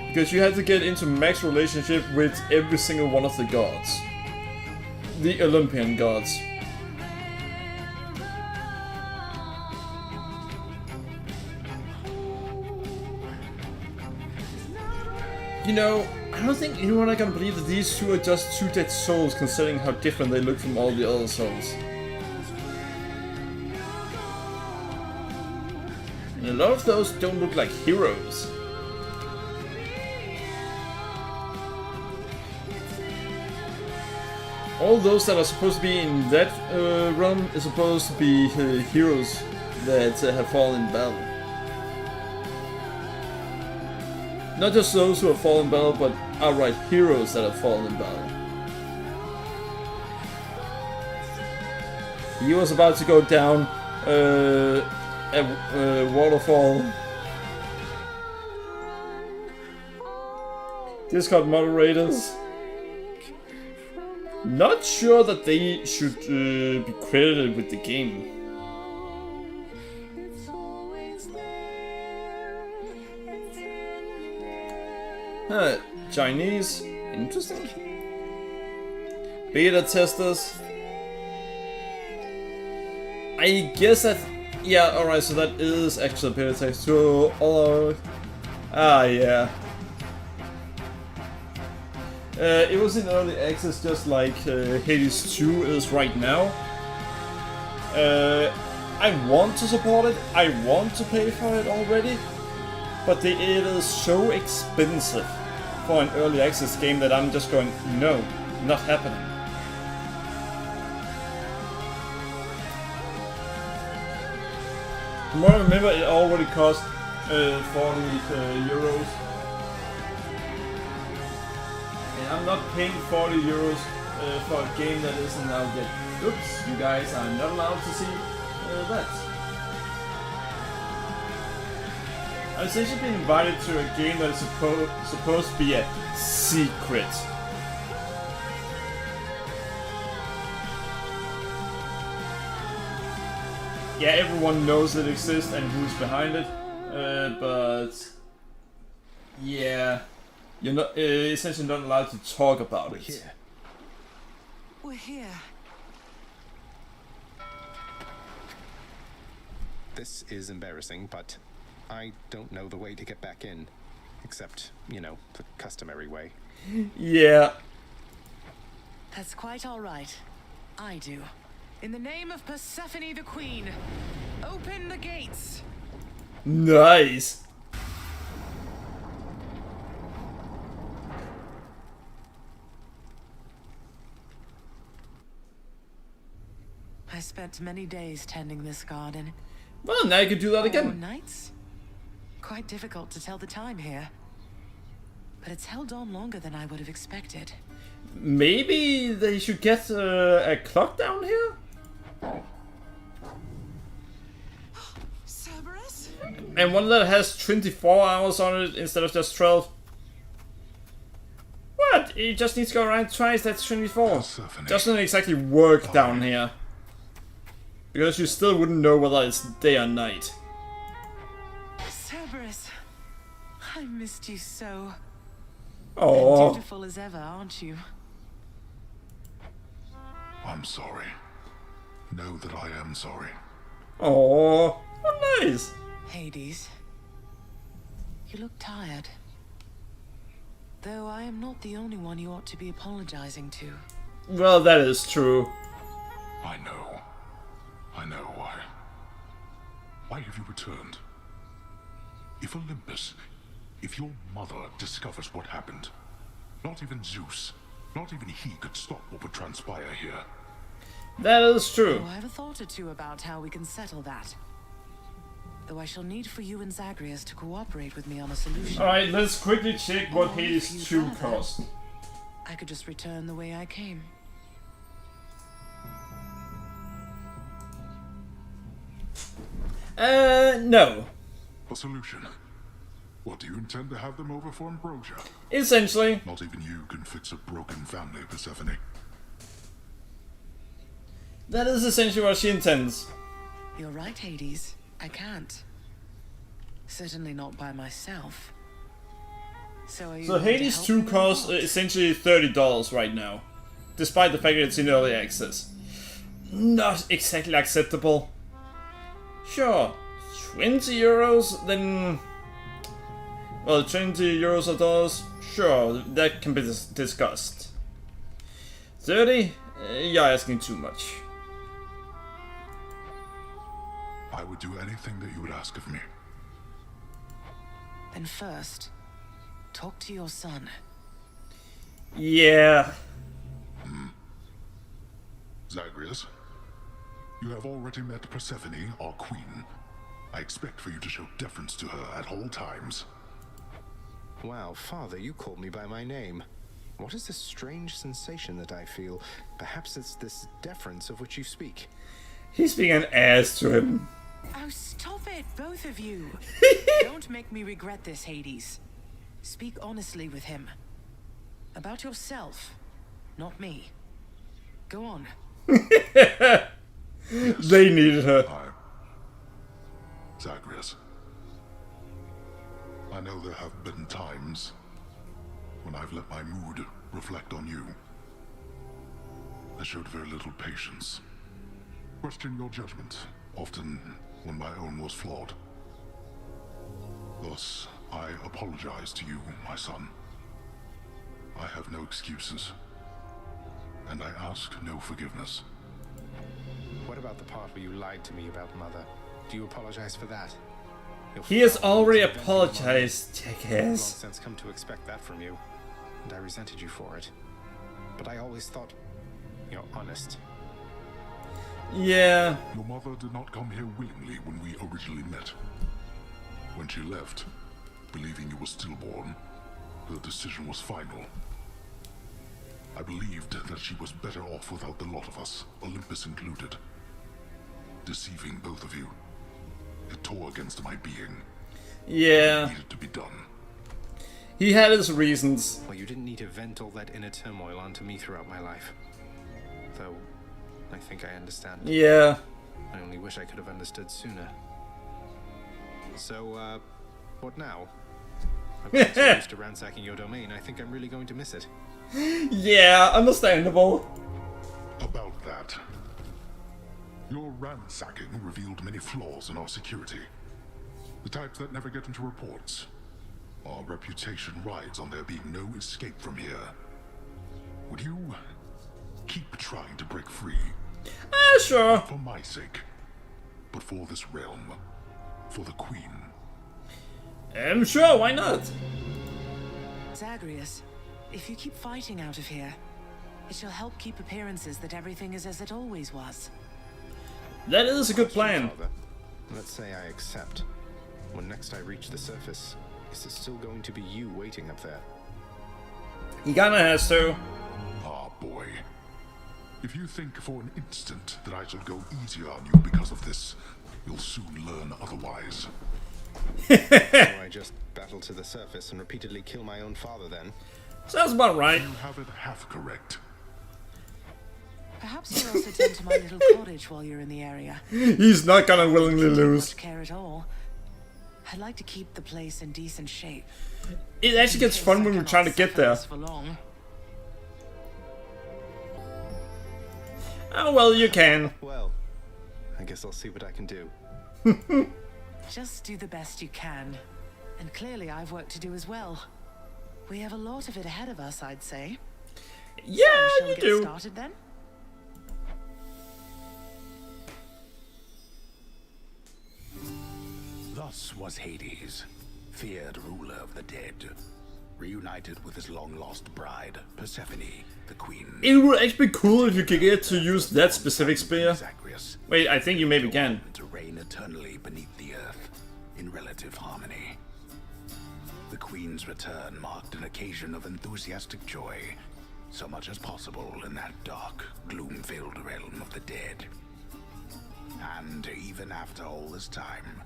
Because you have to get into max relationship with every single one of the gods. The Olympian gods. You know, I don't think anyone are gonna believe that these two are just two dead souls, considering how different they look from all the other souls. And a lot of those don't look like heroes. All those that are supposed to be in that realm is supposed to be heroes that have fallen in battle. Not just those who have fallen in battle, but outright heroes that have fallen in battle. He was about to go down a waterfall. Discord moderators. Not sure that they should be credited with the game. Chinese, interesting. Beta testers. I guess that, yeah, alright, so that is actually a beta test. So, yeah. It was in early access just like Hades 2 is right now. I want to support it, I want to pay for it already, but it is so expensive for an early access game that I'm just going, no, not happening. From what I remember, it already cost 40 euros. I'm not paying 40 euros for a game that isn't out yet. Oops, you guys are not allowed to see that. I was actually being invited to a game that is supposed to be a secret. Yeah, everyone knows it exists and who's behind it, but yeah. You're not essentially not allowed to talk about it. Here. We're here. This is embarrassing, but I don't know the way to get back in. Except, you know, the customary way. Yeah. That's quite all right. I do. In the name of Persephone the Queen, open the gates. Nice. I spent many days tending this garden. Well, now you can do that again. 4 nights? Quite difficult to tell the time here. But it's held on longer than I would have expected. Maybe they should get a clock down here? Cerberus? And one that has 24 hours on it instead of just 12. What? It just needs to go around twice, that's 24. Doesn't exactly work down here. Because you still wouldn't know whether it's day or night. Cerberus, I missed you so. Oh. And dutiful as ever, aren't you? I'm sorry. Know that I am sorry. Oh, nice. Hades, you look tired. Though I am not the only one you ought to be apologizing to. Well, that is true. I know. I know why. Why have you returned? If Olympus, if your mother discovers what happened, not even Zeus, not even he could stop what would transpire here. That is true. Oh, I have a thought or two about how we can settle that. Though I shall need for you and Zagreus to cooperate with me on a solution. Alright, let's quickly check what Hades 2 cost. I could just return the way I came. No. A solution? What, do you intend to have them over for ambrosia? Essentially. Not even you can fix a broken family, Persephone. That is essentially what she intends. You're right, Hades. I can't. Certainly not by myself. So Hades 2 costs essentially $30 right now, despite the fact that it's in early access. Not exactly acceptable. Sure, 20 euros, then... Well, 20 euros or dollars, sure, that can be discussed. 30? You're asking too much. I would do anything that you would ask of me. Then first, talk to your son. Yeah. Zagreus, you have already met Persephone, our queen. I expect for you to show deference to her at all times. Wow, Father, you called me by my name. What is this strange sensation that I feel? Perhaps it's this deference of which you speak. He's being an ass to him. Oh, stop it, both of you. Don't make me regret this, Hades. Speak honestly with him. About yourself, not me. Go on. They needed her. Zagreus. I know there have been times when I've let my mood reflect on you. I showed very little patience. Questioned your judgment, often when my own was flawed. Thus, I apologize to you, my son. I have no excuses, and I ask no forgiveness. What about the part where you lied to me about Mother? Do you apologize for that? He has already apologized, jackass. I've long since come to expect that from you, and I resented you for it. But I always thought you're honest. Yeah. Your mother did not come here willingly when we originally met. When she left, believing you were stillborn, her decision was final. I believed that she was better off without the lot of us, Olympus included. Deceiving both of you. It tore against my being. Yeah. It needed to be done. He had his reasons. Well, you didn't need to vent all that inner turmoil onto me throughout my life. Though, I think I understand. Yeah. I only wish I could have understood sooner. So, what now? I've been so used to ransacking your domain, I think I'm really going to miss it. Yeah, understandable. About that. Your ransacking revealed many flaws in our security. The types that never get into reports. Our reputation rides on there being no escape from here. Would you keep trying to break free? Sure. Not for my sake, but for this realm. For the Queen. Sure, why not? Zagreus, if you keep fighting out of here, it shall help keep appearances that everything is as it always was. That is a good plan. Father, let's say I accept. When next I reach the surface, is it still going to be you waiting up there? He kinda has to. Ah, boy. If you think for an instant that I shall go easier on you because of this, you'll soon learn otherwise. So I just battle to the surface and repeatedly kill my own father then? Sounds about right. You have it half correct. Perhaps you'll also tend to my little cottage while you're in the area. He's not gonna willingly lose. Don't care at all. I'd like to keep the place in decent shape. It actually gets fun when we're trying to get there. For long. Oh well, you can. Well, I guess I'll see what I can do. Just do the best you can. And clearly I've work to do as well. We have a lot of it ahead of us, I'd say. Yeah, so, shall you we do. get started then? Thus was Hades, feared ruler of the dead, reunited with his long-lost bride, Persephone, the queen. It would actually be cool if you could get to use that specific spear. Zagreus, Wait, I think you maybe can. to reign eternally beneath the earth, in relative harmony. The queen's return marked an occasion of enthusiastic joy, so much as possible in that dark, gloom-filled realm of the dead. And even after all this time,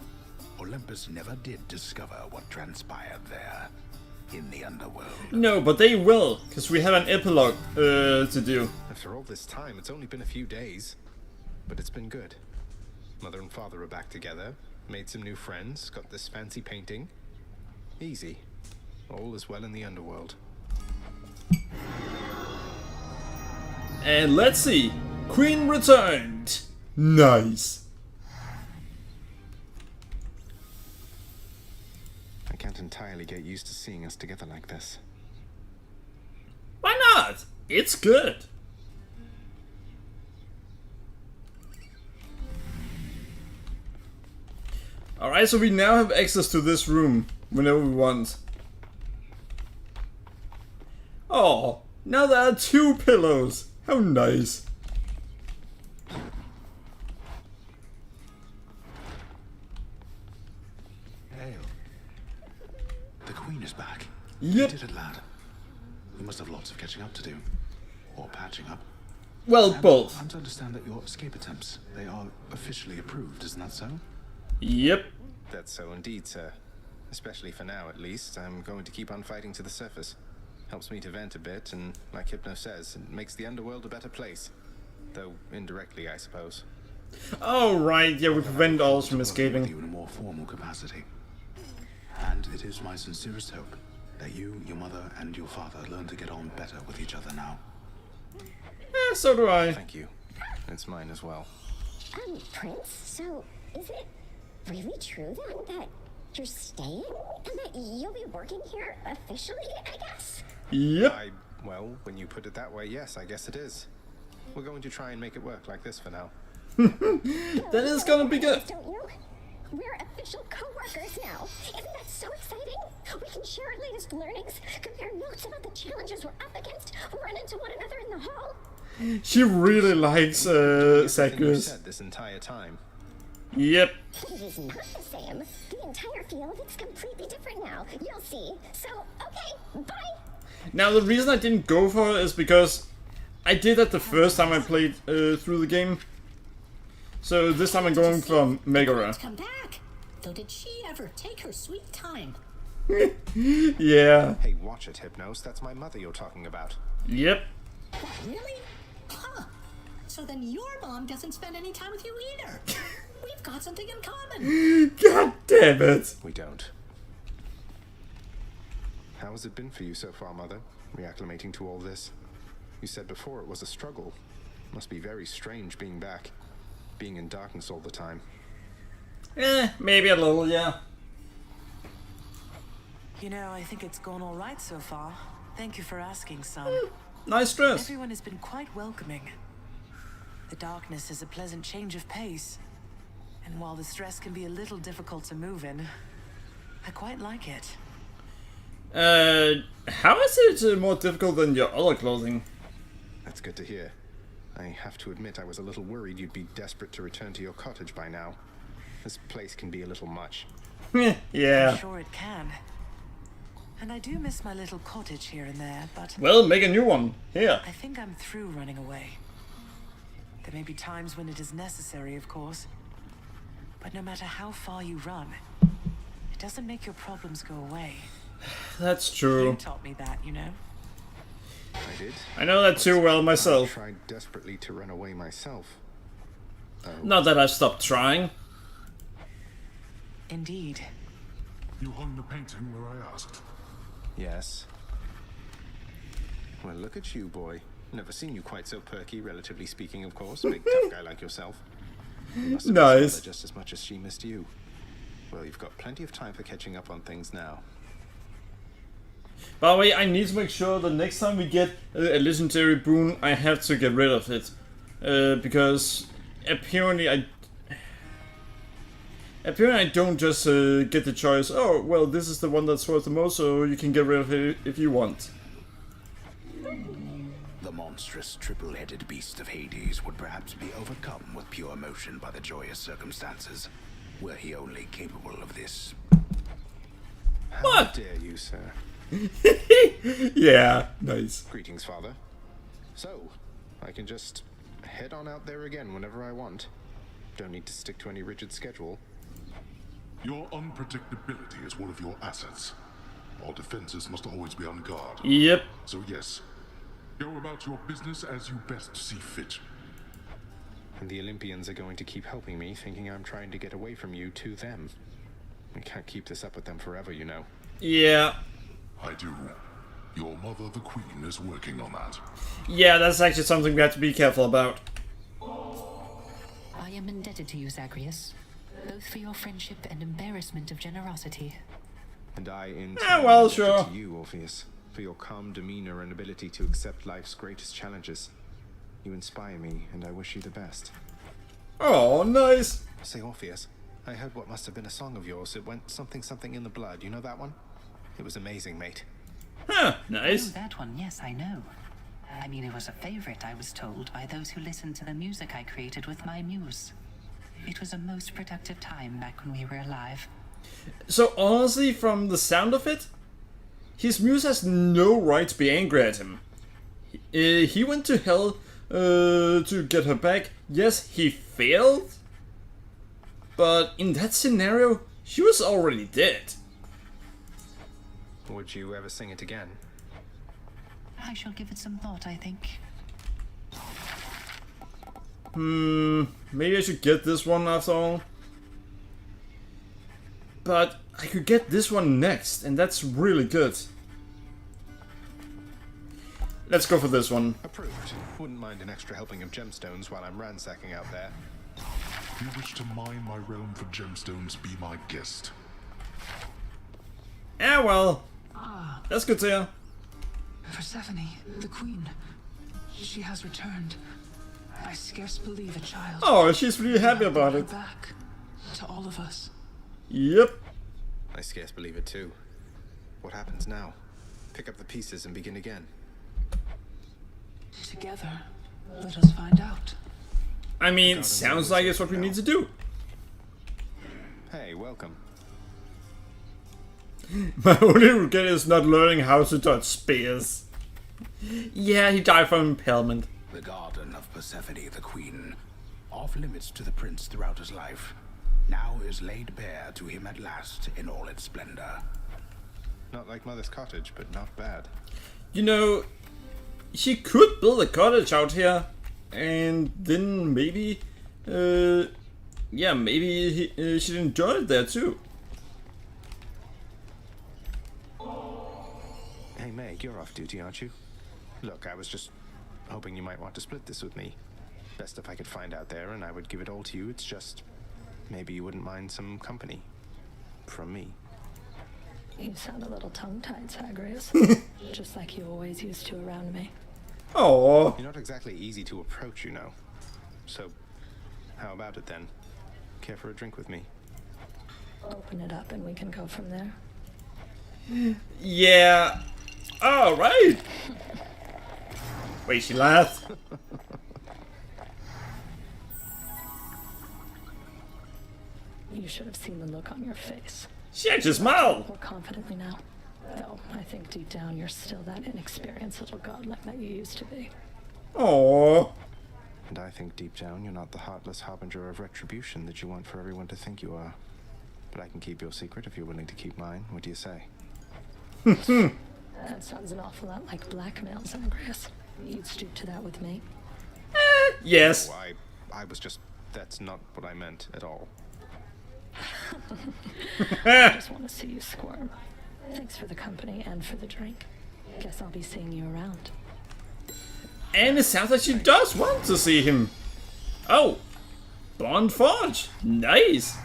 Olympus never did discover what transpired there, in the underworld. No, but they will, because we have an epilogue to do. After all this time, it's only been a few days. but it's been good. Mother and father are back together, made some new friends, got this fancy painting. Easy. All is well in the underworld. And let's see. Queen returned. Nice. I can't entirely get used to seeing us together like this. Why not? It's good. Alright, so we now have access to this room whenever we want. Oh, now there are 2 pillows. How nice. Hail. The Queen is back. Yep. You did it, lad. You must have lots of catching up to do. Or patching up. Well, both. I'm to understand that your escape attempts, they are officially approved, isn't that so? Yep. That's so indeed, sir. Especially for now, at least. I'm going to keep on fighting to the surface. Helps me to vent a bit, and like Hypno says, it makes the underworld a better place. Though indirectly, I suppose. Oh, right. Yeah, we prevent others from escaping. You in a more formal capacity. And it is my sincerest hope that you, your mother, and your father learn to get on better with each other now. Yeah, so do I. Thank you. It's mine as well. Prince, so is it really true then that you're staying? And that you'll be working here officially, I guess? Yep. Well, when you put it that way, yes, I guess it is. We're going to try and make it work like this for now. That is gonna be good. Don't you? We're official co-workers now. Isn't that so exciting? We can share our latest learnings, compare notes about the challenges we're up against, run into one another in the hall. She really likes Zagreus. Said this entire time. Yep. But it is not the same. The entire feel of it's completely different now. You'll see. So, okay, bye. Now, the reason I didn't go for it is because I did that the first time I played through the game. So this time I'm going from Megara. Come back. Though did she ever take her sweet time? Yeah. Hey, watch it, Hypnos. That's my mother you're talking about. Yep. Really? Huh. So then your mom doesn't spend any time with you either. We've got something in common. God damn it. We don't. How has it been for you so far, Mother? Reacclimating to all this? You said before it was a struggle. Must be very strange being back. Being in darkness all the time. Maybe a little, yeah. You know, I think it's gone all right so far. Thank you for asking, son. Nice dress. Everyone has been quite welcoming. The darkness is a pleasant change of pace. And while the stress can be a little difficult to move in, I quite like it. How is it more difficult than your other clothing? That's good to hear. I have to admit I was a little worried you'd be desperate to return to your cottage by now. This place can be a little much. Yeah. I'm sure it can. And I do miss my little cottage here and there, but... Well, make a new one. Here. I think I'm through running away. There may be times when it is necessary, of course. But no matter how far you run, it doesn't make your problems go away. That's true. You taught me that, you know? I did. I know that too well myself. I tried desperately to run away myself. Not that I've stopped trying. Indeed. You hung the painting where I asked. Yes. Well, look at you, boy. Never seen you quite so perky, relatively speaking, of course. Big tough guy like yourself. You must have missed Nice. Mother just as much as she missed you. Well, you've got plenty of time for catching up on things now. By the way, I need to make sure that next time we get a legendary boon, I have to get rid of it. Because apparently I don't just get the choice, oh, well, this is the one that's worth the most, so you can get rid of it if you want. The monstrous triple-headed beast of Hades would perhaps be overcome with pure emotion by the joyous circumstances, were he only capable of this. How dare you, sir? Yeah, nice. Greetings, Father. So, I can just head on out there again whenever I want. Don't need to stick to any rigid schedule. Your unpredictability is one of your assets. Our defenses must always be on guard. Yep. So yes, go about your business as you best see fit. And the Olympians are going to keep helping me, thinking I'm trying to get away from you to them. We can't keep this up with them forever, you know. Yeah. I do. Your mother, the Queen, is working on that. Yeah, that's actually something we have to be careful about. I am indebted to you, Zagreus, both for your friendship and embarrassment of generosity. And I, in Yeah, turn, well, am indebted sure. to you, Orpheus, for your calm demeanor and ability to accept life's greatest challenges. You inspire me, and I wish you the best. Oh, nice. Say, Orpheus, I heard what must have been a song of yours. It went something something in the blood. You know that one? It was amazing, mate. Huh, nice. Oh, that one, yes, I know. I mean, it was a favorite, I was told, by those who listened to the music I created with my muse. It was a most productive time back when we were alive. So honestly, from the sound of it, his muse has no right to be angry at him. He went to hell to get her back. Yes, he failed. But in that scenario, she was already dead. Would you ever sing it again? I shall give it some thought, I think. Maybe I should get this one after all. But I could get this one next, and that's really good. Let's go for this one. Approved. Wouldn't mind an extra helping of gemstones while I'm ransacking out there. If you wish to mine my realm for gemstones, be my guest. Yeah, well. That's good to hear. Persephone, the Queen. She has returned. I scarce believe a child. Oh, she's really happy about it. Back to all of us. Yep. I scarce believe it too. What happens now? Pick up the pieces and begin again. Together, let us find out. I mean, sounds like it's what we need to do. Hey, welcome. My only regret is not learning how to dodge spears. Yeah, he died from impalement. The garden of Persephone, the Queen, off limits to the prince throughout his life, now is laid bare to him at last in all its splendor. Not like Mother's cottage, but not bad. You know, she could build a cottage out here, and then maybe, yeah, maybe she'd enjoy it there too. Hey Meg, you're off duty, aren't you? Look, I was just hoping you might want to split this with me. Best if I could find out there, and I would give it all to you. It's just, maybe you wouldn't mind some company. From me. You sound a little tongue-tied, Zagreus. Just like you always used to around me. Oh. You're not exactly easy to approach, you know. So, how about it then? Care for a drink with me? Open it up and we can go from there. Yeah. All right. Wait, she laughed. You should have seen the look on your face. She actually smiled. More confidently now. Though I think deep down you're still that inexperienced little godling that you used to be. Oh. And I think deep down you're not the heartless harbinger of retribution that you want for everyone to think you are. But I can keep your secret if you're willing to keep mine. What do you say? That sounds an awful lot like blackmail, Zagreus. You'd stoop to that with me? Yes. Oh, I was just... That's not what I meant at all. I just want to see you squirm. Thanks for the company and for the drink. Guess I'll be seeing you around. And it sounds like she does want to see him. Oh. Bond Forge. Nice.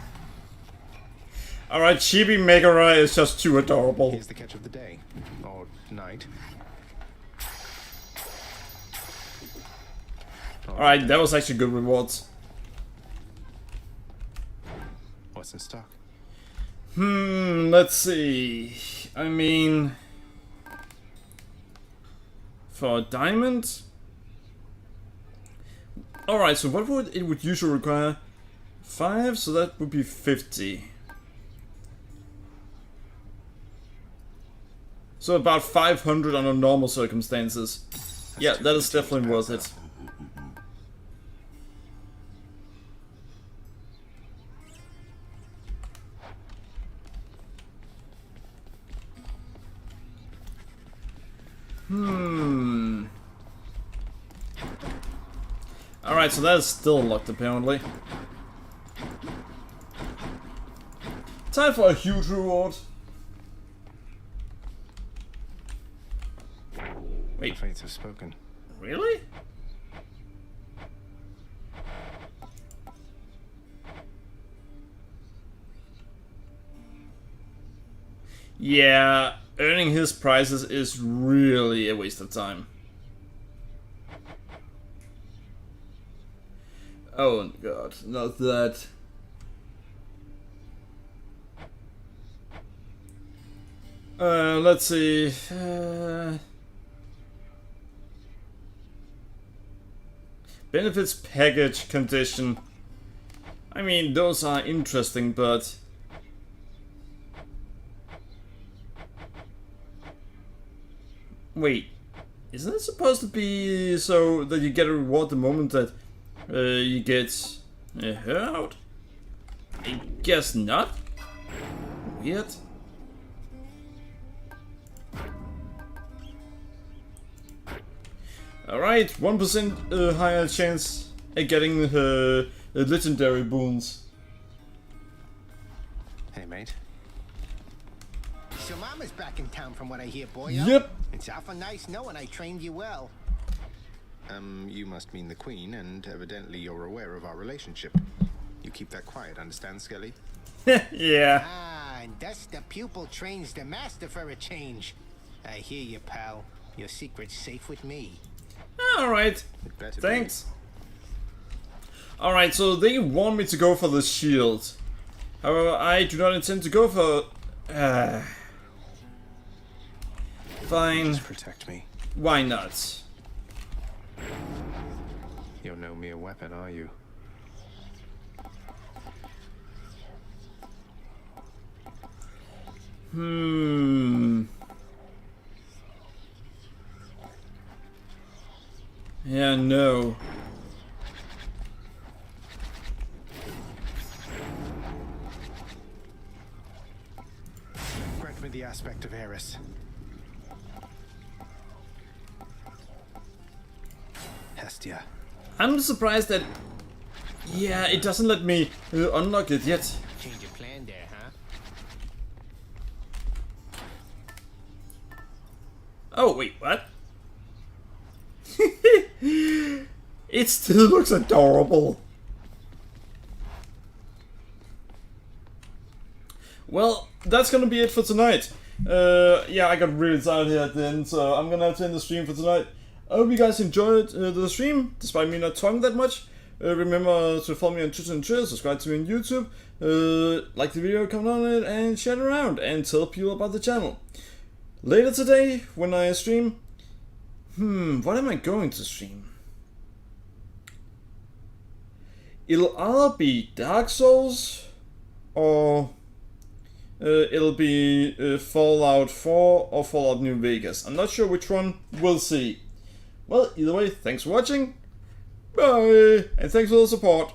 Alright, Chibi Megara is just too adorable. Here's the catch of the day. Or night. Alright, that was actually good rewards. What's in stock? Let's see. I mean... For a diamond... Alright, so what would it would usually require? 5, so that would be 50. So about 500 under normal circumstances. Yeah, that is definitely worth it. Alright, so that is still locked apparently. Time for a huge reward. Wait. The fates have spoken. Really? Yeah, earning his prizes is really a waste of time. Oh god, not that. Let's see. Benefits package condition. I mean, those are interesting, but wait, isn't it supposed to be so that you get a reward the moment that you get her out? I guess not. Weird. Alright, 1% higher chance at getting legendary boons. Hey, mate. So Mama's back in town from what I hear, boy. Yep. It's awful nice knowing I trained you well. You must mean the Queen, and evidently you're aware of our relationship. You keep that quiet, understand, Skelly? Yeah. Ah, and thus the pupil trains the master for a change. I hear you, pal. Your secret's safe with me. Alright. Thanks. Alright, so they want me to go for the shield. However, I do not intend to go for... Fine. Just protect me. Why not? You're no mere weapon, are you? Yeah, no. Grant me the aspect of Eris. Hestia. I'm surprised that... Yeah, it doesn't let me unlock it yet. Change your plan there, huh? Oh, wait, what? It still looks adorable. Well, that's gonna be it for tonight. Yeah, I got really tired here at the end, so I'm gonna have to end the stream for tonight. I hope you guys enjoyed the stream, despite me not talking that much. Remember to follow me on Twitter and Twitter, subscribe to me on YouTube, like the video, comment on it, and share it around, and tell people about the channel. Later today, when I stream, what am I going to stream? It'll either be Dark Souls, or it'll be Fallout 4 or Fallout New Vegas. I'm not sure which one, we'll see. Well, either way, thanks for watching, bye, and thanks for the support.